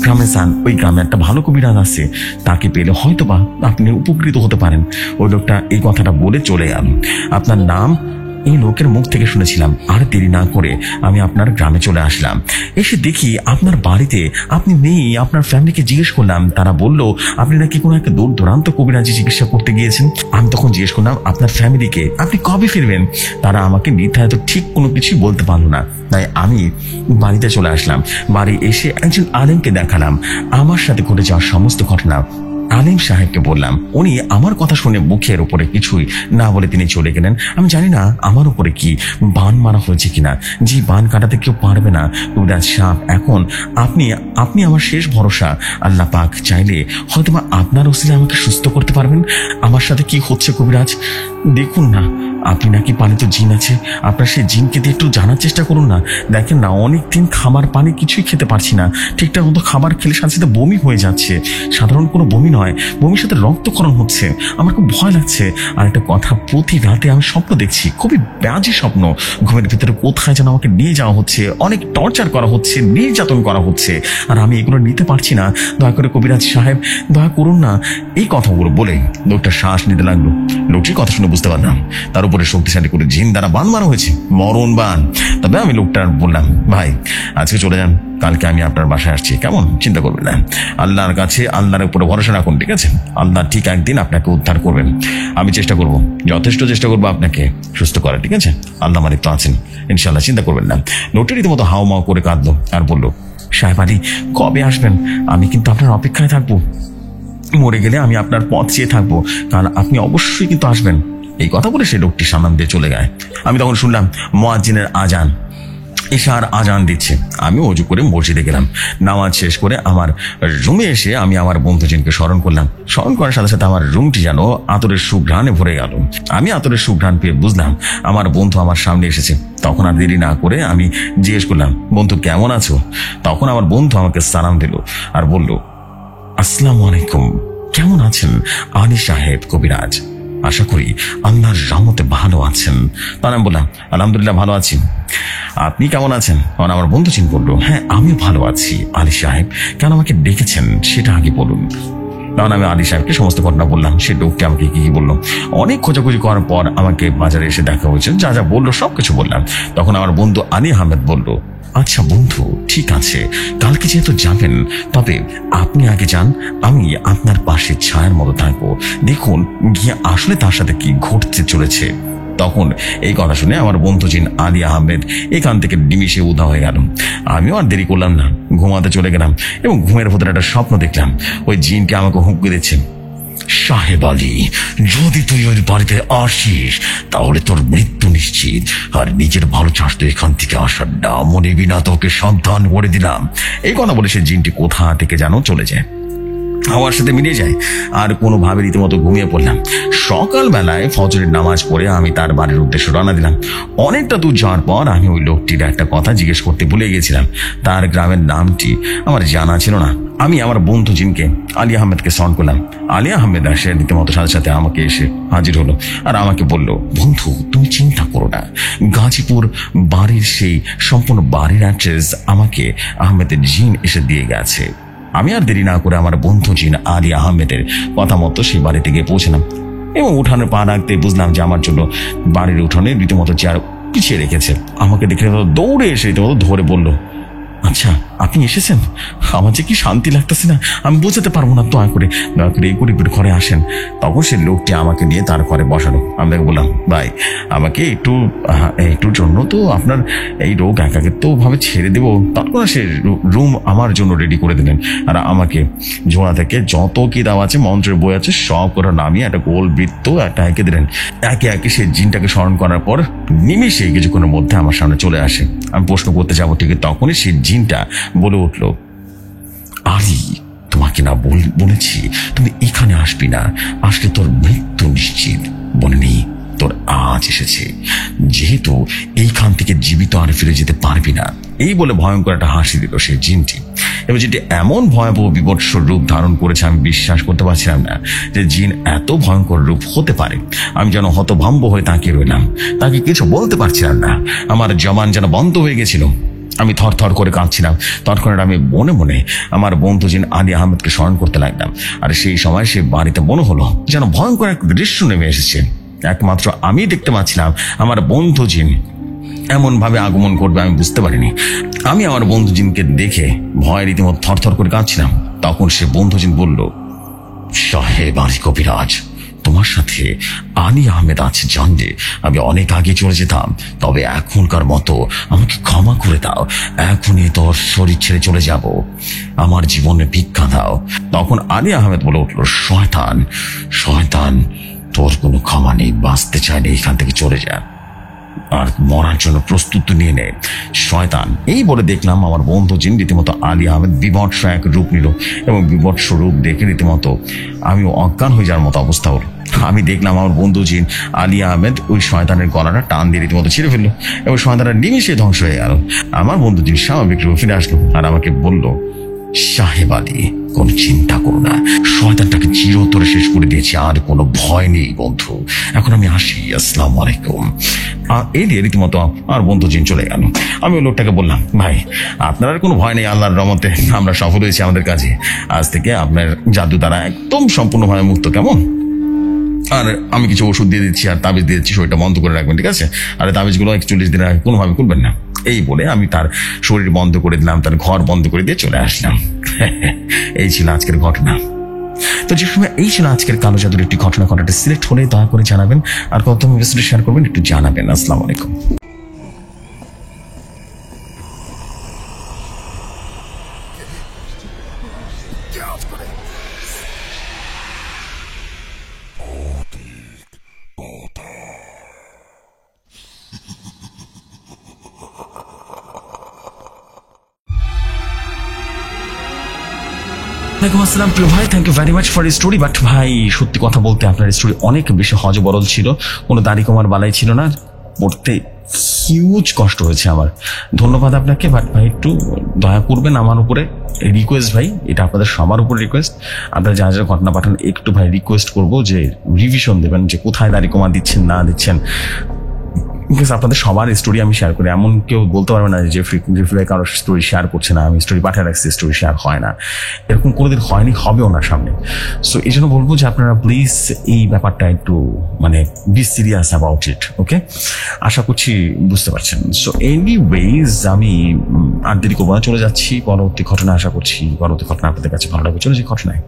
গ্রামে যান, ওই গ্রামে একটা ভালো কবিরাজ আছে, তাকে পেলে হয়তোবা আপনি উপকৃত হতে পারেন। ওই লোকটা এই কথাটা বলে চলে গেল। আপনার নাম এই লোকের মুখ থেকে শুনেছিলাম। আর দেরি না করে আমি আপনার গ্রামে চলে আসলাম। এসে দেখি আপনার বাড়িতে আপনি নেই। আপনার ফ্যামিলিকে জিজ্ঞেস করলাম, তারা বলল আপনি নাকি কোনো একটা দূর দূরান্ত কবিরাজি চিকিৎসা করতে গিয়েছেন। আমি তখন জিজ্ঞেস করলাম আপনার ফ্যামিলিকে, আপনি কবে ফিরবেন? তারা আমাকে নির্ধারিত ঠিক কোনো কিছুই বলতে পারলো না। তাই আমি বাড়িতে চলে আসলাম। বাড়ি এসে একজন আলেমকে দেখালাম। আমার সাথে ঘটে যাওয়ার সমস্ত ঘটনা আলিম সাহেবকে বললাম। উনি আমার কথা শুনে মুখের উপরে কিছুই না বলে তিনি চলে গেলেন। আমি জানি না আমার উপরে কি বান মারা হয়েছে কিনা, যে বান কাটাতে কেউ পারবে না। কবিরাজ সাহেব, এখন আপনি আপনি আমার শেষ ভরসা। আল্লাহ পাক চাইলে হয়তো আপনার ওসিলে আমাকে সুস্থ করতে পারবেন। আমার সাথে কি হচ্ছে কবিরাজ? দেখুন না, আপনি নাকি পালিত জিন আছে, আপনার সেই জিনকে দিয়ে একটু জানার চেষ্টা করুন না। দেখেন না, অনেকদিন খাবার পানি কিছুই খেতে পারছি না, ঠিকঠাক মতো খাবার খেলে সাথে সাথে বমি হয়ে যাচ্ছে। সাধারণ কোনো বমি নয়, বমির সাথে রক্তক্ষরণ হচ্ছে। আমার খুব ভয় লাগছে। আর একটা কথা, প্রতি রাতে আমি স্বপ্ন দেখছি, খুবই বাজে স্বপ্ন। ঘুমের ভিতরে কোথায় যেন আমাকে নিয়ে যাওয়া হচ্ছে, অনেক টর্চার করা হচ্ছে, নির্যাতন করা হচ্ছে, আর আমি এগুলো নিতে পারছি না। দয়া করে কবিরাজ সাহেব, দয়া করুন না। এই কথাগুলো বলে লোকটা শ্বাস নিতে লাগলো। লোকটির কথা শুনে বুঝতে পারলাম তার উপরে শক্তিশালী করে জিন দ্বারা বান মারা হয়েছে, মরণ বান। তবে আমি লোকটার বললাম, ভাই আজকে চলে যান, কালকে আমি আপনার বাসায় আসছি, কেমন? চিন্তা করবেন না, আল্লাহর কাছে, আল্লাহর উপরে ভরসা রাখুন, ঠিক আছে? আল্লাহ ঠিক একদিন আপনাকে উদ্ধার করবেন। আমি চেষ্টা করব, যথেষ্ট চেষ্টা করবো আপনাকে সুস্থ করার, ঠিক আছে? আল্লাহ মালিক তো আছেন, ইনশাল্লাহ, চিন্তা করবেন না। লোকটা রীতিমতো হাওমাও করে কাঁদলো আর বললো, সাহেব আলী, কবে আসবেন? আমি কিন্তু আপনার অপেক্ষায় থাকবো। মরে গেলে আমি আপনার পথ চেয়ে থাকবো, কারণ আপনি অবশ্যই কিন্তু আসবেন। এই কথা বলে সে লোকটি সামনে দিয়ে চলে যায়। আমি তখন শুনলাম মুয়াজ্জিনের আজান, এশার আজান দিচ্ছে। আমি অজু করে মসজিদে গেলাম। নামাজ শেষ করে আমার রুমে এসে আমি আমার বন্ধুজিনকে স্মরণ করলাম। স্মরণ করার সাথে সাথে আমার রুমটি যেন আতরের সুঘ্রাণে ভরে গেল। আমি আতরের সুঘ্রাণ পেয়ে বুঝলাম আমার বন্ধু আমার সামনে এসেছে। তখন আর দেরি না করে আমি জিজ্ঞেস করলাম, বন্ধু কেমন আছো? তখন আমার বন্ধু আমাকে সালাম দিল আর বলল, আসসালামু আলাইকুম, কেমন আছেন আলী সাহেব কবিরাজ? আশা করি আল্লাহর রহমতে ভালো আছেন। তখন আমি বললাম, আলহামদুলিল্লাহ ভালো আছি, আপনি কেমন আছেন? তখন আমার বন্ধু চিন বললো, হ্যাঁ আমিও ভালো আছি। আলী সাহেব, কেন আমাকে ডেকেছেন সেটা আগে বলুন। তখন আমি আলী সাহেবকে সমস্ত ঘটনা বললাম। সে লোকটি আমাকে কি কি বললো। অনেক খোঁজাখুঁজি করার পর আমাকে বাজারে এসে দেখা হয়েছে, যা যা বললো সবকিছু বললাম। তখন আমার বন্ধু আলী আহমেদ বলল, আচ্ছা বন্ধু, ঠিক আছে, কালকে যেহেতু যাবেন, তবে আপনি আগে যান, আমি আপনার পাশে ছায়ার মতো থাকবো। দেখুন গিয়ে আসলে তার সাথে কি ঘটতে চলেছে। তখন এই কথা শুনে আমার বন্ধু জিন আলী আহমেদ এখান থেকে নিমিষে উধা হয়ে গেল। আমিও আর দেরি করলাম না, ঘুমাতে চলে গেলাম এবং ঘুমের ভেতরে একটা স্বপ্ন দেখলাম। ওই জিনকে আমাকে হুমকি দিচ্ছে, সাহেব আলী, যদি তুই ওই বাড়িতে আসিস তাহলে তোর মৃত্যু নিশ্চিত, আর নিজের ভালো চাস তো এখান থেকে আসার নাম নিবি না, তোকে সাবধান করে দিলাম। এই কথা বলে সে জিনটি কোথা থেকে যেন চলে যায়, আমার সাথে মিলিয়ে যায়। আর কোনোভাবে রীতিমতো ঘুমিয়ে পড়লাম। সকালবেলায় ফজরের নামাজ পড়ে আমি তার বাড়ির উদ্দেশ্যে রওনা দিলাম। অনেকটা দূর যাওয়ার পর আমি ওই লোকটির একটা কথা জিজ্ঞেস করতে ভুলে গেছিলাম। তার গ্রামের নামটি আমার জানা ছিল না। আমি আমার বন্ধু জিনকে আলী আহমেদকে স্মরণ করলাম। আলী আহমেদ আসে রীতিমতো সাথে সাথে আমাকে এসে হাজির হলো আর আমাকে বলল, বন্ধু তুমি চিন্তা করো না, গাজীপুর বাড়ির সেই সম্পূর্ণ বাড়ির অ্যাড্রেস আমাকে আহমেদের জিন এসে দিয়ে গেছে। আমি আর দেরি না করে আমার বন্ধু জিন আলী আহমেদের কথা মতো সেই বাড়িতে গিয়ে পৌঁছলাম এবং উঠানে পা রাখতে বুঝলাম যে আমার জন্য বাড়ির উঠানে রীতিমতো চেয়ার পিছিয়ে রেখেছে। আমাকে দেখে দৌড়ে এসে রীতিমতো ধরে বলল, আচ্ছা আপনি এসেছেন, আমার যে কি শান্তি লাগতেছে না, আমি বোঝাতে পারবো না, দয়া করে এই করে ঘরে আসেন। তখন সে লোকটি আমাকে নিয়ে তার ঘরে বসালো। আমি তাকে বললাম, ভাই আমাকে একটুর জন্য তো আপনার এই রোগ একাকিত্ব ভাবে ছেড়ে দেবো। তৎক্ষণ সে রুম আমার জন্য রেডি করে দিলেন আর আমাকে ঝোড়া থেকে যত কি দাও আছে, মন্ত্রের বই আছে, সব করে নামিয়ে একটা গোল বৃত্ত একটা এঁকে দিলেন। একে একে সে জিনটাকে স্মরণ করার পর নিমিষে কিছুক্ষণের মধ্যে আমার সামনে চলে আসে। আমি প্রশ্ন করতে যাবো ঠিক তখনই সে জিনটা বলে উঠল, আলী তোমাকে না বলেছি তুমি এখানে আসবি না, আসলে তোর মৃত্যু নিশ্চিত। বলিনি তোর আজ এসেছে, যেহেতু এইখান থেকে জীবিত আর ফিরে যেতে পারবি না। এই বলে ভয়ঙ্কর একটা হাসি দিল সেই জিনটি। এবার যেটি এমন ভয়াবহ বিভৎস রূপ ধারণ করেছে আমি বিশ্বাস করতে পারছিলাম না যে জিন এত ভয়ঙ্কর রূপ হতে পারে। আমি যেন হতভম্ব হয়ে তাকিয়ে রইলাম, তাকে কিছু বলতে পারছিলাম না। আমার জবান যেন বন্ধ হয়ে গেছিল। আমি থরথর করে কাঁদছিলাম। তৎক্ষণাৎ আমি মনে মনে আমার বন্ধু জিন আলী আহমেদকে স্মরণ করতে লাগলাম। আর সেই সময় সে বাড়িতে মনে হলো যেন ভয়ঙ্কর এক দৃশ্য নেমে এসেছে। একমাত্র আমি দেখতে পাচ্ছিলাম আমার বন্ধু জিন এমন ভাবে আগমন করবে আমি বুঝতে পারিনি। আমি আমার বন্ধু জিনকে দেখে ভয় রীতিমতো থরথর করে কাঁদছিলাম। তখন সে বন্ধু জিন বলল, সাহেব আলী কবিরাজ, তোমার সাথে আলী আহমেদ আছে জানলে আমি অনেক আগে চলে যেতাম। তবে এখনকার মতো আমাকে ক্ষমা করে দাও, এখনই তোর শরীর ছেড়ে চলে যাব, আমার জীবনে ভিক্ষা দাও। তখন আলী আহমেদ বলে উঠল, শয়তান শয়তান, তোর কোনো ক্ষমা নেই, বাঁচতে চাইলে এখান থেকে চলে যা, আর মরার জন্য প্রস্তুত নিয়ে নে শয়তান। এই বলে দেখলাম আমার বন্ধু জিন রীতিমতো আলী আহমেদ বিভৎস এক রূপ নিল, এবং বিভৎস রূপ দেখে রীতিমতো আমি অজ্ঞান হয়ে যাওয়ার মতো অবস্থা হলো। আমি দেখলাম আমার বন্ধু জিন আলী আহমেদ ওই শয়তানের গলাটা টান দিয়ে রীতিমতো ছিঁড়ে ফেললো, এবং শয়তানটা নিমিশে ধ্বংস হয়ে গেল। আমার বন্ধু জিন স্বাভাবিক রূপে ফিরে আসলো আর আমাকে বলল, সাহেব আলী, কোন চিন্তা করো না, শয়তানটাকে চিরতরে শেষ করে দিয়েছি, আর কোনো ভয় নেই বন্ধু, এখন আমি আসি, আসসালামু আলাইকুম। এই দিয়ে রীতিমতো আর বন্ধু জিন চলে গেল। আমি ওই লোকটাকে বললাম, ভাই আপনার আর কোনো ভয় নেই, আল্লাহর রহমতে আমরা সফল হয়েছি আমাদের কাজে, আজ থেকে আপনার জাদু দ্বারা একদম সম্পূর্ণভাবে মুক্ত, কেমন? আর আমি কিছু ওষুধ দিয়ে দিচ্ছি আর তাবিজ দিয়ে দিচ্ছি, শরীরটা বন্ধ করে রাখবেন, ঠিক আছে? আর তাবিজগুলো 41 দিনের আগে কোনোভাবে খুলবেন না। এই বলে আমি তার শরীর বন্ধ করে দিলাম, তার ঘর বন্ধ করে দিয়ে চলে আসলাম। এই ছিল আজকের ঘটনা। তো যে সময় এই ছিল আজকের কালো জাদুর একটি ঘটনাটা সিলেক্ট হলে দয়া করে জানাবেন, আর কত শেয়ার করবেন একটু জানাবেন। আসসালামু আলাইকুম। ওয়ালাইকুম আসসালাম প্রিয় ভাই, thank you very much for story. But ভাই সত্যি কথা বলতে আপনার স্টোরি অনেক বেশি হজবরল ছিল, কোনো দাড়ি কমার বালাই ছিল না, পড়তে হিউজ কষ্ট হয়েছে আমার, ধন্যবাদ আপনাকে। বাট ভাই একটু দয়া করবেন আমার উপরে, রিকোয়েস্ট ভাই, এটা আপনাদের সবার উপরে রিকোয়েস্ট, আপনারা যা যা ঘটনা পাঠান একটু ভাই রিকোয়েস্ট করবো যে রিভিশন দেবেন, যে কোথায় দাড়ি কমা দিচ্ছেন না দিচ্ছেন, বিকজ আপনাদের সবার স্টোরি আমি শেয়ার করি, এমন কেউ বলতে পারবে না যে ফ্রিফ্লাই কারোর স্টোরি শেয়ার করছে না, আমি স্টোরি পাঠিয়ে রাখছি, স্টোরি শেয়ার হয় না, এরকম কোনোদিন হয়নি, হবেও না সামনে। সো এই জন্য বলবো যে আপনারা প্লিজ এই ব্যাপারটা একটু মানে বি সিরিয়াস অ্যাবাউট ইট, ওকে? আশা করছি বুঝতে পারছেন। সো এনিওয়েজ আমি আর দেরি করবো না, চলে যাচ্ছি পরবর্তী ঘটনা। আশা করছি পরবর্তী ঘটনা আপনাদের কাছে ভালো লাগবে। চলে যাই ঘটনায়।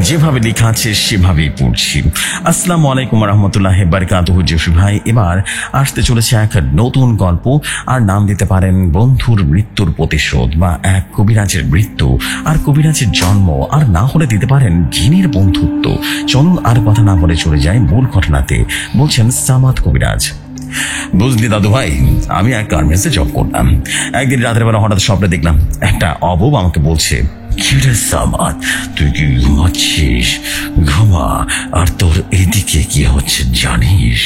যেভাবে লেখা আছে সেভাবেই পড়ছি। আসসালামু আলাইকুম রহমতুল্লাহ বারকাতুহু। জসু ভাই, এবার আসতে চলেছে এক নতুন গল্প, আর নাম দিতে পারেন বন্ধুর মৃত্যুর প্রতিশোধ, বা এক কবিরাজের মৃত্যু আর কবিরাজের জন্ম, আর না হলে দিতে পারেন জিনের বন্ধুত্ব। চলুন আর কথা না বলে চলে যাই মূল ঘটনাতে। বলছেন সামাদ কবিরাজ, বুঝলি দাদু ভাই, আমি এক গার্মেন্টসে জব করতাম। একদিন রাতের বেলা হঠাৎ স্বপ্নে দেখলাম একটা অবুব আমাকে বলছে, কিরে সামাদ, তুই কি ঘুমাচ্ছিস? ঘুমা, আর তোর এদিকে কি হচ্ছে জানিস?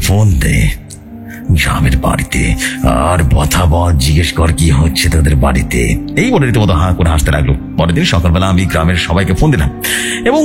ফোন দে গ্রামের বাড়িতে, আর কথা বল, জিজ্ঞেস কর কি হচ্ছে তোদের বাড়িতে। এই বলে রীতিমতো হাঁ করে হাসতে লাগলো। পরের দিন সকালবেলা আমি গ্রামের সবাইকে ফোন দিলাম, এবং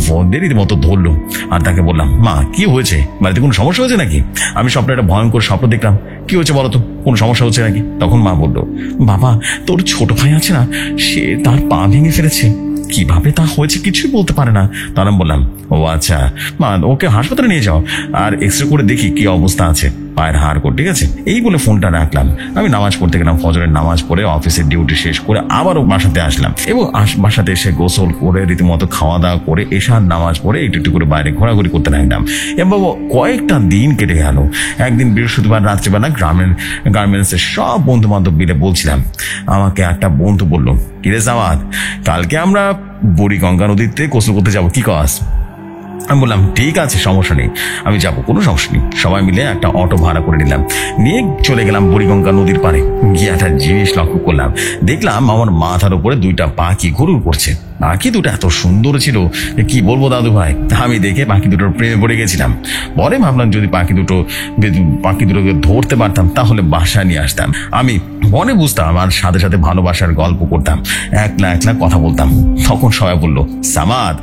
ফোন দিয়ে রীতিমতো ধরলো, আর তাকে বললাম, মা কি হয়েছে, বাড়িতে কোনো সমস্যা হয়েছে নাকি? আমি স্বপ্নে একটা ভয়ঙ্কর স্বপ্ন দেখলাম, কি হয়েছে বলো তো, কোনো সমস্যা হচ্ছে নাকি? তখন মা বললো, বাবা তোর ছোট ভাই আছে না, সে তার পা ভেঙে ফেলেছে, কিভাবে তা হয়েছে কিছুই বলতে পারে না। তখন আমি বললাম, ও আচ্ছা মা, ওকে হাসপাতালে নিয়ে যাও, আর এক্সরে করে দেখি কি অবস্থা আছে পায়ের হাড় কর, ঠিক আছে? এই বলে ফোনটা রাখলাম। আমি নামাজ পড়তে গেলাম, ফজরের নামাজ পড়ে অফিসের ডিউটি শেষ করে আবারও বাসাতে আসলাম, এবং বাসাতে এসে গোসল করে রীতিমতো খাওয়া দাওয়া করে এশার নামাজ পড়ে একটু একটু করে বাইরে ঘোরাঘুরি করতে লাগলাম। এবং কয়েকটা দিন কেটে গেল। একদিন বৃহস্পতিবার রাত্রিবেলা গার্মেন্টসের সব বন্ধু বান্ধব মিলে বলছিলাম, আমাকে একটা বন্ধু বললো, কিরে সামাদ, কালকে আমরা বুড়িগঙ্গা নদীতে গোসল করতে যাবো, কি কস? আমি বললাম, ঠিক আছে, সমস্যা নেই, আমি যাবো, কোনো সমস্যা নেই। সবাই মিলে একটা অটো ভাড়া করে নিলাম, নিয়ে চলে গেলাম বুড়িগঙ্গা নদীর পাড়ে। গিয়ে একটা জিনিস লক্ষ্য করলাম, দেখলাম আমার মাথার উপরে দুইটা পাখি ঘুরুর করছে। পাখি দুটো এত সুন্দর ছিল, কি বলবো দাদু ভাই, আমি দেখে পাখি দুটোর প্রেমে পড়ে গেছিলাম। পরে ভাবলাম যদি পাখি দুটোকে ধরতে পারতাম তাহলে বাসায় নিয়ে আসতাম। আমি মনে বুঝতাম, আর সাথে সাথে ভালোবাসার গল্প করতাম, একলা একলা কথা বলতাম। তখন সবাই বললো, সামাদ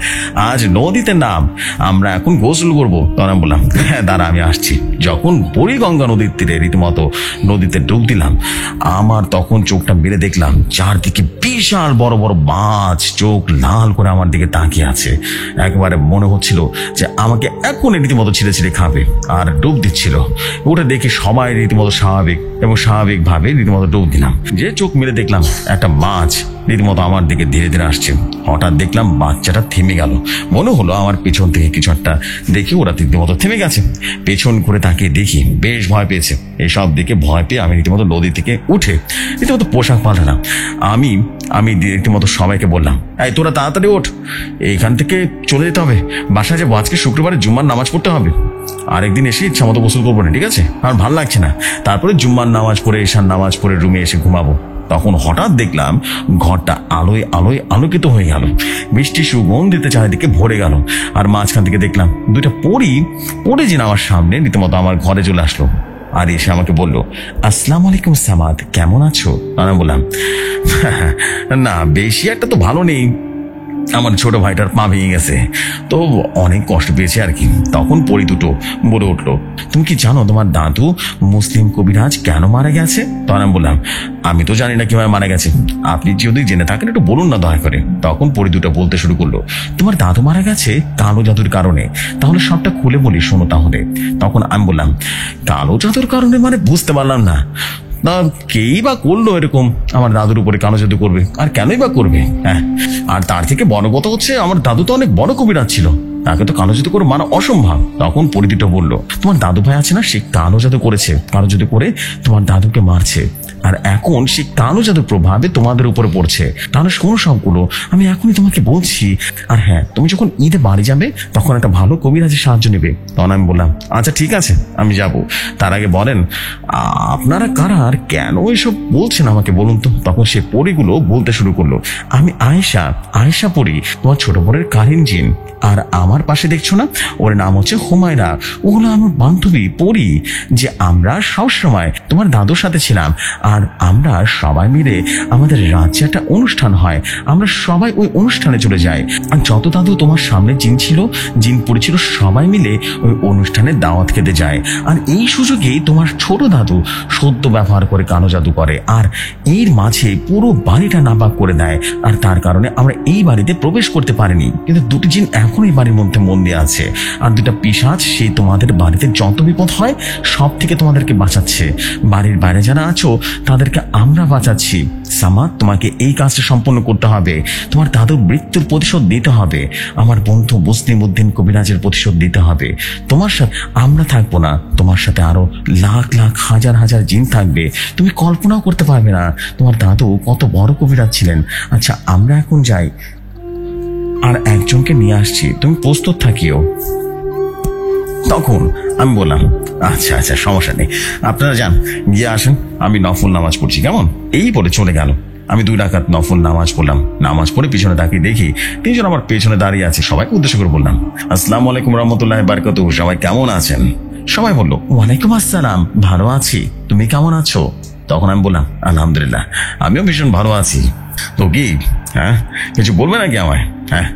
আজ নদীতে নাম, আমরা এখন গোসল করবো। তখন আমি বললাম, হ্যাঁ দাঁড়া আমি আসছি। যখন বুড়িগঙ্গা নদীর তীরে রীতিমতো নদীতে ডুব দিলাম, আমার তখন চোখটা মেলে দেখলাম চারদিকে বিশাল বড় বড় মাছ, চোখ লাল করে আমার দিকে তাকিয়ে আছে। একবারে মনে হচ্ছিল যে আমাকে এখনই রীতিমতো ছিঁড়ে ছিঁড়ে খাবে, আর ডুব দিচ্ছিল। ওটা দেখে সবাই রীতিমতো স্বাভাবিক এবং স্বাভাবিকভাবে রীতিমতো ডুব দিলাম। যে চোখ মেলে দেখলাম একটা মাছ রীতিমতো আমার দিকে ধীরে ধীরে আসছে। হঠাৎ দেখলাম বাচ্চাটা থেমে গেল। মনে হলো আমার পেছন থেকে কিছু একটা দেখে ওরা রীতিমতো থেমে গেছে। পেছন করে তাকিয়ে দেখি বেশ ভয় পেয়েছে। এসব দিকে ভয় পেয়ে আমি রীতিমতো নদী থেকে উঠে রীতিমতো পোশাক পাল্টালাম। আমি রীতিমতো সবাইকে বললাম, এই তোরা তাড়াতাড়ি ওঠ, এইখান থেকে চলে যেতে হবে, বাসায় যাবো, আজকে শুক্রবারে জুম্মার নামাজ পড়তে হবে। আরেকদিন এসে ইচ্ছা মতো গোসল করবো না, ঠিক আছে? আমার ভালো লাগছে না। তারপরে জুম্মার নামাজ পড়ে এশার নামাজ পড়ে রুমে এসে ঘুমাবো। তখন হঠাৎ দেখলাম ঘরটা আলোয় আলোয় আলোকিত হয়ে গেল। মিষ্টি সুগন্ধিতে চারিদিকে ভরে গেল। আর মাঝখান থেকে দেখলাম দুইটা পরী পড়ে যে আমার সামনে রীতিমতো আমার ঘরে চলে আসলো। আর এসে আমাকে বললো, আসসালামু আলাইকুম সামাদ, কেমন আছো? আমি বললাম, না বেশি একটা তো ভালো নেই, আমার ছোট ভাইটার পা ভেঙে গেছে, তো অনেক কষ্ট পেয়েছে আর কি। তখন পরি দুটো বলে উঠলো, তুমি কি জানো তোমার দাদু মুসলিম কবিরাজ কেন মারা গেছে? তখন আমি বললাম, আমি তো জানি না কিভাবে মারা গেছে, আপনি যদি জেনে থাকেন একটু বলুন না দয়া করে। তখন পরি দুটো বলতে শুরু করলো, তোমার দাদু মারা গেছে কালো জাদুর কারণে। তাহলে সবটা খুলে বলি, শোনো তাহলে। তখন আমি বললাম, কালো জাদুর কারণে মানে বুঝতে পারলাম না। না, কেই বা করলো এরকম, আমার দাদুর উপরে কালো জাদু করবে, আর কেনই বা করবে? হ্যাঁ, আর তার থেকে বড় কথা হচ্ছে আমার দাদু তো অনেক বড় কবিরাজ ছিল, তাকে তো কালো জাদু করে মানা অসম্ভব। তখন পরিধিটা বললো, তোমার দাদু ভাই আছে না, সে কালো জাদু করেছে, কালো জাদু করে তোমার দাদুকে মারছে, আর এখন সে কালো জাদুর প্রভাবে তোমাদের উপরে পড়ছে। তাহলে শোনো সবগুলো, আমি এখনই তোমাকে বলছি। আর হ্যাঁ, তুমি যখন ঈদে বাড়ি যাবে তখন একটা ভালো কবিরাজের সাহায্য নেবে। তখন আমি বললাম, আচ্ছা ঠিক আছে, আমি যাব। তার আগে বলেন আপনারা কারা আর কেন এসব বলছেন আমাকে বলুন তো। তখন সে পরীগুলো বলতে শুরু করলো, আমি আয়েশা পরী, তোমার ছোট বোনের কারিন জিন। আর আমার পাশে দেখছো না, ওর নাম হচ্ছে হুমায়রা, ওগুলো আমার বান্ধবী পরী, যে আমরা সবসময় তোমার দাদুর সাথে ছিলাম। আর আমরা সবাই মিলে আমাদের রাজ্যে একটা অনুষ্ঠান হয়, আমরা সবাই ওই অনুষ্ঠানে চলে যাই। আর যত দাদু তোমার সামনে জিন পড়েছিল সবাই মিলে ওই অনুষ্ঠানে দাওয়াত খেতে যায়। আর এই সুযোগেই তোমার ছোট দাদু সদ্য ব্যবহার করে কালো জাদু করে, আর এর মাঝে পুরো বাড়িটা নাপাক করে দেয়। আর তার কারণে আমরা এই বাড়িতে প্রবেশ করতে পারিনি। কিন্তু দুটি জিন এখন এই বাড়ির মধ্যে মন্দি আছে, আর দুটা পিশাচ সেই তোমাদের বাড়িতে যত বিপদ হয় সব থেকে তোমাদেরকে বাঁচাচ্ছে। বাড়ির বাইরে যারা আছো তাদেরকে আমরা বাঁচাচ্ছি। সামাদ, তোমাকে এই কাজটা সম্পন্ন করতে হবে, তোমার দাদুর মৃত্যুর প্রতিশোধ দিতে হবে, আমার বন্ধু মুসলিম উদ্দিন কবিরাজের প্রতিশোধ দিতে হবে। তোমার সাথে আমরা থাকবো না, তোমার সাথে আরো লাখ লাখ হাজার হাজার জিন থাকবে, তুমি কল্পনাও করতে পারবে না তোমার দাদু কত বড় কবিরাজ ছিলেন। আচ্ছা, আমরা এখন যাই, আর একজনকে নিয়ে আসছি, তুমি প্রস্তুত থাকিও। তখন আমি বললাম, আচ্ছা আচ্ছা, সমস্যা নেই, আপনারা যান, গিয়ে আসেন, আমি নফল নামাজ পড়ছি, কেমন? এই বলে চলে গেল। আমি 2 রাকাত নফল নামাজ পড়লাম। নামাজ পড়ে পিছনে তাকিয়ে দেখি 3 জন আমার পেছনে দাঁড়িয়ে আছে। সবাইকে উদ্দেশ্য করে বললাম, আসসালামু আলাইকুম রহমতুল্লাহি বারাকাতুহু, সবাই কেমন আছেন? সবাই বললো, ওয়ালাইকুম আসসালাম, ভালো আছি, তুমি কেমন আছো? তখন আমি বললাম, আলহামদুলিল্লাহ, আমিও ভীষণ ভালো আছি। তো কি, হ্যাঁ, কিছু বলবে নাকি আমায়? হ্যাঁ।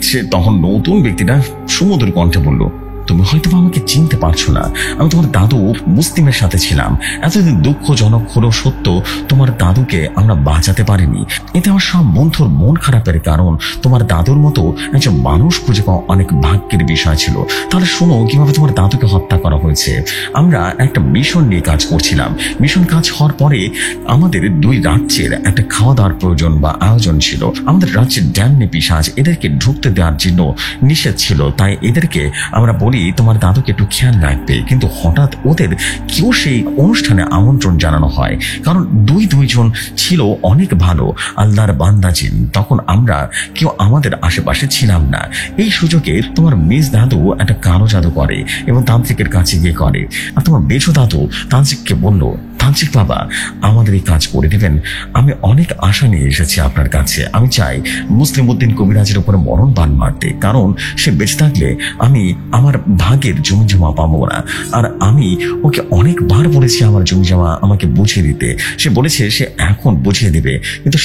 সে তখন নতুন ব্যক্তিটা সুমধুর কণ্ঠে বলল, তুমি হয়তো আমাকে চিনতে পারছো না, আমি তোমার দাদু মুসলিমের সাথে ছিলাম। এতদিন দুঃখজনক হলেও সত্য, তোমার দাদুকে আমরা বাঁচাতে পারিনি। এতে আমার সব বন্ধুর মন খারাপের কারণ। তোমার দাদুর মতো একজন মানুষ খুঁজে পাওয়া অনেক ভাগ্যের বিষয় ছিল। তাহলে শোনো কিভাবে তোমার দাদুকে হত্যা করা হয়েছে। আমরা একটা মিশন নিয়ে কাজ করছিলাম। মিশন কাজ হওয়ার পরে আমাদের 2 রাজ্যের একটা খাওয়া দাওয়ার প্রয়োজন বা আয়োজন ছিল। আমাদের রাজ্যের ডাইনি পিশাচ এদেরকে ঢুকতে দেওয়ার জন্য নিষেধ ছিল, তাই এদেরকে আমরা বলি তোমার দাদুকে একটু খেয়াল রাখবে। কিন্তু হঠাৎ ওদের কেউ সেই অনুষ্ঠানে আমন্ত্রণ জানানো হয়, কারণ দুইজন ছিল অনেক ভালো আল্লাহর বান্দা জিন। তখন আমরা কেউ আমাদের আশেপাশে ছিলাম না। এই সুযোগে তোমার মেজ দাদু একটা কালো জাদু করে এবং তান্ত্রিকের কাছে গিয়ে করে। আর তোমার বেজো দাদু তান্ত্রিককে বলল, তান্ত্রিক বাবা, আমাদের এই কাজ করে দেবেন। আমি অনেক আশা নিয়ে এসেছি আপনার কাছে। আমি চাই মুসলিম উদ্দিন কবিরাজের উপরে মরণ বান মারতে, কারণ সে বেঁচে থাকলে আমি আমার ভাগের জমি জমা পাবো না। আর আমি ওকে অনেকবার বলেছি আমার জমি জমা আমাকে বুঝিয়ে দিতে। সে বলেছে সে এখন বুঝিয়ে দেবে, কিন্তু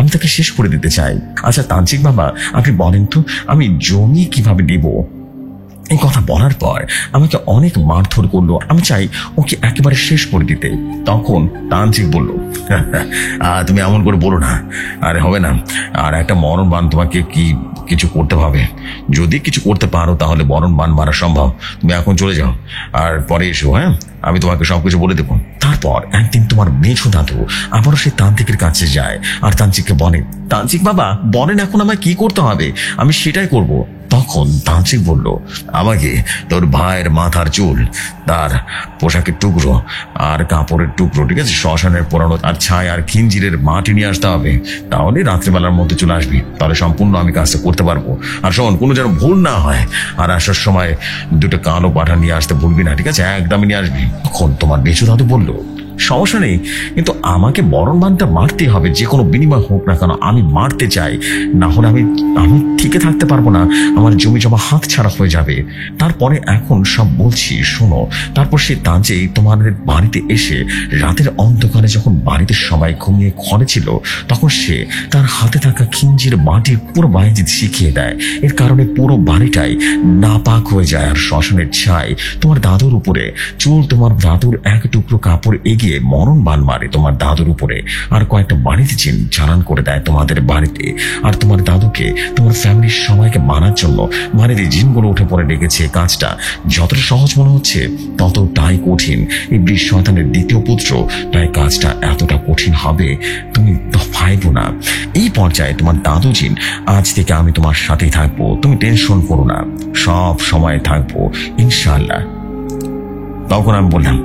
আমি তাকে শেষ করে দিতে চাই। আচ্ছা তান্ত্রিক বাবা, আপনি বলেন তো আমি জমি কিভাবে দিব? এই কথা বলার পর আমাকে অনেক মারধর করলো। আমি চাই ওকে একেবারে শেষ করে দিতে। তখন তান্ত্রিক বলল, তুমি এমন করে বলো না, আরে হবে না, আর একটা মরণ বান তোমাকে কি কিছু করতে হবে। যদি কিছু করতে পারো তাহলে মরণ বান মারা সম্ভব। তুমি এখন চলে যাও, আর পরে এসো। হ্যাঁ, আমি তোমাকে সবকিছু বলে দেবো। তারপর একদিন তোমার মেঝো দাদু আবারও সেই তান্ত্রিকের কাছে যায় আর তান্ত্রিককে বলে, তান্ত্রিক বাবা বলেন এখন আমায় কি করতে হবে, আমি সেটাই করব। তখন তান্ত্রিক বলল, আমাকে তোর ভাইয়ের মাথার চুল, তার পোশাকের টুকরো আর কাপড়ের টুকরো, ঠিক আছে, শ্মশানের পুরানো আর ছাই আর খিঞ্জিরের মাটি নিয়ে আসতে হবে। তাহলে রাত্রিবেলার মধ্যে চলে আসবি, তাহলে সম্পূর্ণ আমি কাজটা করতে পারবো। আর শোন, কোনো যেন ভুল না হয়, আর আসার সময় দুটো কালো পাঠা নিয়ে আসতে ভুলবি না, ঠিক আছে, একদমই নিয়ে আসবি। তখন তোমার বেচু দাদু বলল, সমস্যা নেই, কিন্তু আমাকে বরণ বানটা মারতে হবে, যে কোনো বিনিময় হোক না কেন আমি মারতে চাই, না হলে আমি আমি টিকে থাকতে পারবো না, আমার জমি জমা হাত ছাড়া হয়ে যাবে। তারপরে এখন সব বলছি শোনো। তারপর সে তাঁজেই তোমাদের বাড়িতে এসে রাতের অন্ধকারে যখন বাড়িতে সবাই ঘুমিয়ে ঘরে ছিল, তখন সে তার হাতে থাকা খিঞ্জির মাটি পুরো বাড়িতে শিখিয়ে দেয়। এর কারণে পুরো বাড়িটাই নাপাক হয়ে যায়। আর শ্মশানের ছাই তোমার দাদুর উপরে, চুল তোমার দাদুর এক টুকরো কাপড় এগিয়ে মরণ বান মারে তোমার দাদুর উপরে, আর কয়েকটা বাড়িতে চিন চালান করে দেয় তোমাদের বাড়িতে। আর তোমার দাদুকে তোমার ফ্যামিলির সবাইকে মারার জন্য বাড়িতে জিনগুলো উঠে পড়ে লেগেছে। কাজটা যতটা সহজ মনে হচ্ছে ততটাই কঠিন। ইবলিস শয়তানের দ্বিতীয় পুত্র, তাই কাজটা এতটা কঠিন হবে তুমি ভাইবো না। এই পর্যায়ে তোমার দাদু জিন, আজ থেকে আমি তোমার সাথেই থাকবো, তুমি টেনশন করো না, সব সময় থাকবো ইনশাআল্লাহ। তখন আমি বললাম,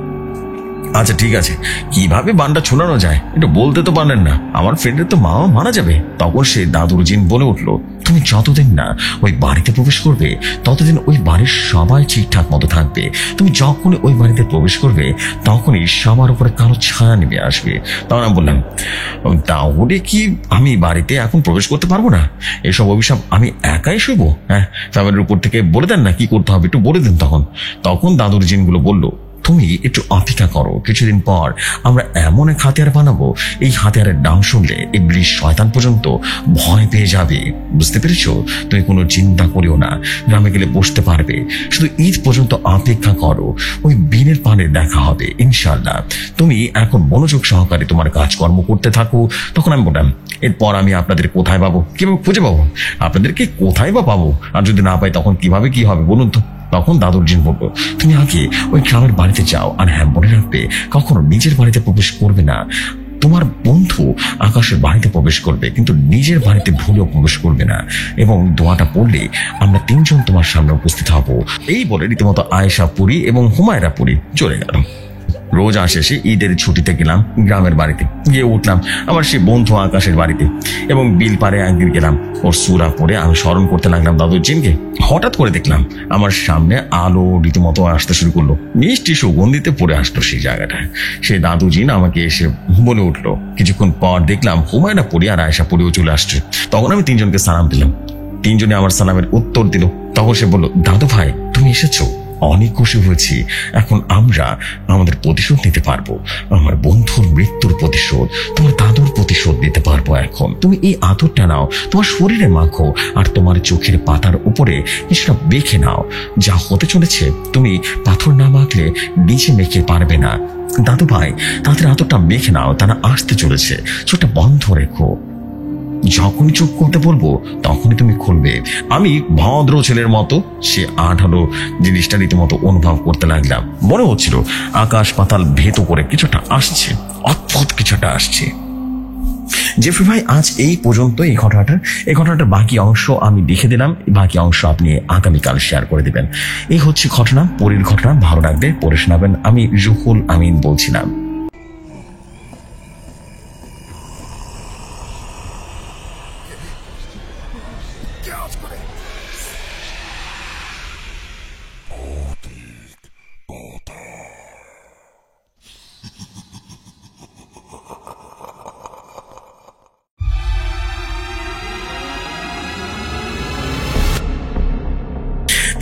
আচ্ছা ঠিক আছে, কিভাবে বানটা ছোড়ানো যায় একটু বলতে তো পারেন না, আমার ফ্রেন্ডের তো মাও মারা যাবে। তখন সে দাদুর জিন বলে উঠলো, তুমি যতদিন না ওই বাড়িতে প্রবেশ করবে ততদিন ওই বাড়ির সবাই ঠিকঠাক মতো থাকবে। তুমি যখনই ওই বাড়িতে প্রবেশ করবে তখনই সবার উপরে কারো ছায়া নেমে আসবে। তখন আমি বললাম, তাহলে কি আমি বাড়িতে এখন প্রবেশ করতে পারবো না? এসব অভিশাপ আমি একাই সইব? হ্যাঁ, ফ্যামিলির উপর থেকে বলে দেন না কি করতে হবে, একটু বলে দেন। তখন দাদুর জিনগুলো বলল, তুমি একটু অপেক্ষা করো, কিছুদিন পর আমরা এমন এক হাতিয়ার বানাবো, এই হাতিয়ারের নাম শুনলে ইবলিস শয়তান পর্যন্ত ভয় পেয়ে যাবে। বুঝতে পেরেছো? তুমি কোনো চিন্তা করিও না, গ্রামে গেলে বসতে পারবে, শুধু ঈদ পর্যন্ত অপেক্ষা করো, ওই বিনের পানে দেখা হবে ইনশাআল্লাহ। তুমি এখন মনোযোগ সহকারে তোমার কাজকর্ম করতে থাকো। তখন আমি বললাম, এরপর আমি আপনাদের কোথায় পাবো, কিভাবে খুঁজে পাবো, আপনাদেরকে কোথায় বা পাবো, আর যদি না পাই তখন কিভাবে কি হবে বলুন তো? তখন দাদুর জিন বলল, তুমি আগে ওই গ্রামের বাড়িতে যাও, আর হ্যাঁ মনে রাখবে কখনো নিজের বাড়িতে প্রবেশ করবে না। তোমার বন্ধু আকাশের বাড়িতে প্রবেশ করবে, কিন্তু নিজের বাড়িতে ভুলেও প্রবেশ করবে না, এবং দোয়াটা পড়লে আমরা তিনজন তোমার সামনে উপস্থিত হব। এই বলে রীতিমতো আয়েশা পুরী এবং হুমায়রা পুরী চলে গেল। রোজ শেষে ঈদের ছুটিতে গেলাম গ্রামের বাড়িতে, গিয়ে উঠলাম আমার সেই বন্ধু আকাশের বাড়িতে, এবং বিল পারে একদিন গেলাম, ওর সূরা পড়ে আমি স্মরণ করতে লাগলাম দাদুর জিনকে। হঠাৎ করে দেখলাম আমার সামনে আলো রীতিমতো আসতে শুরু করলো, মিষ্টি সুগন্ধিতে পড়ে আসলো সেই জায়গাটায়। সেই দাদু জিন আমাকে এসে বলে উঠলো। কিছুক্ষণ পর দেখলাম হুমায়রা পুরী আর আয়েশা পুরীও চলে আসছে। তখন আমি তিনজনকে সালাম দিলাম, তিনজনে আমার সালামের উত্তর দিল। তখন সে বলল, দাদু ভাই তুমি এসেছো, অনেক খুশি হয়েছি, এখন আমরা আমাদের প্রতিশোধ নিতে পারবো, আমার বন্ধুর মৃত্যুর প্রতিশোধ, তোমার দাদুর প্রতিশোধ নিতে পারবো। এখন তুমি এই আদরটা নাও, তোমার শরীরে মাখো, আর তোমার চোখের পাতার উপরে কিছুটা মেখে নাও। যা হতে চলেছে তুমি পাথর না মাখলে নিচে মেখে পারবে না। দাদু ভাই তাদের আদরটা মেখে নাও, তারা আসতে চলেছে, চোখটা বন্ধ রেখো, যখনই চোখ করতে বলবো তখনই তুমি খুলবে। আমি ভদ্র ছেলের মতো সে আঠালো জিনিসটা রীতিমতো অনুভব করতে লাগলাম। মনে হচ্ছিল আকাশ পাতাল ভেদ করে কিছুটা আসছে, অদ্ভুত কিছুটা আসছে। জেফরি ভাই আজ এই পর্যন্ত এই ঘটনাটার বাকি অংশ আমি লিখে দিলাম, বাকি অংশ আপনি আগামীকাল শেয়ার করে দিবেন। এই হচ্ছে ঘটনা, পরীর ঘটনা। ভালো লাগবে পড়ে শোনাবেন। আমি রুহুল আমিন বলছিলাম।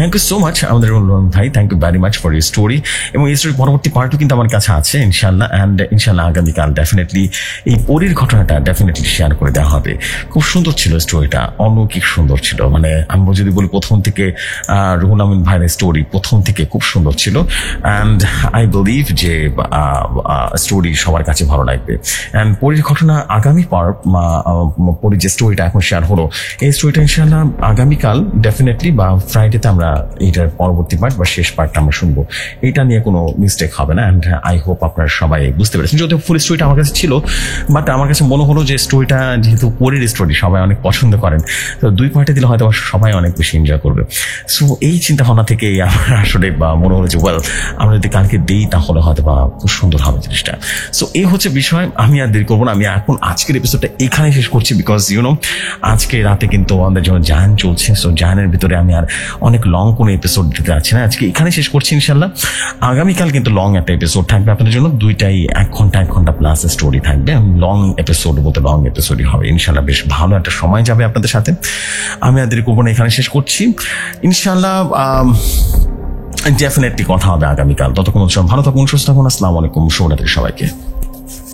থ্যাংক ইউ সো মাচ আমাদের রুহুল ভাই, thank you very much for your story. এবং এই স্টোরির পরবর্তী পার্টও কিন্তু আমার কাছে আছে ইনশাল্লাহ, অ্যান্ড ইনশাল্লাহ আগামীকাল ডেফিনেটলি এই পরীর ঘটনাটা ডেফিনেটলি শেয়ার করে দেওয়া হবে। খুব সুন্দর ছিল স্টোরিটা, অলৌকিক সুন্দর ছিল। মানে আমি যদি বলি প্রথম থেকে রুহুল আমিন ভাইয়ের স্টোরি প্রথম থেকে খুব সুন্দর ছিল, অ্যান্ড আই বিলিভ যে স্টোরি সবার কাছে ভালো লাগবে। অ্যান্ড পরীর ঘটনা আগামী পরীর যে স্টোরিটা এখন শেয়ার হলো, এই স্টোরিটা ইনশাল্লাহ আগামীকাল ডেফিনেটলি বা ফ্রাইডেতে আমরা এইটার পরবর্তী পার্ট বা শেষ পার্টটা আমরা শুনবো। এটা নিয়ে কোনো মিস্টেক হবে না, অ্যান্ড আই হোপ আপনারা সবাই বুঝতে পেরেছেন। যদিও ফুল স্টোরিটা আমার কাছে ছিল, বাট আমার কাছে মনে হলো যে স্টোরিটা যেহেতু পরীর স্টোরি সবাই অনেক পছন্দ করেন, তো 2 পার্টে দিলে হয়তো সবাই অনেক বেশি এনজয় করবে। সো এই চিন্তা ভাবনা থেকে আমার আসলে মনে হলো যে ওয়েল আমরা যদি কালকে দিই তাহলে হয়তো বা খুব সুন্দর হবে জিনিসটা। সো এই হচ্ছে বিষয়, আমি আর দেরি করবো না, আমি এখন আজকের এপিসোডটা এখানে শেষ করছি, বিকজ আজকে রাতে কিন্তু আমাদের জন্য জায়ান চলছে। সো জায়ানের ভিতরে আমি আর অনেক লং কোনো এপিসোড দিতে যাচ্ছি না, আজকে এখানে শেষ করছি ইনশাল্লাহ। আগামীকাল কিন্তু লং একটা এপিসোড থাকবে আপনাদের জন্য, 2টাই 1 ঘন্টা প্লাস স্টোরি থাকবে। লং এপিসোড বলতে লং এপিসোডই হবে ইনশাল্লাহ, বেশ ভালো একটা সময় যাবে আপনাদের সাথে। আমি আর দেরি করবো না, এখানে শেষ করছি ইনশাল্লাহ। ডেফিনেটলি কথা হবে আগামীকাল। ততক্ষণ ভালো থাকুন, সুস্থ থাকুন। আসসালামু আলাইকুম, শুভরাত্রি সবাইকে।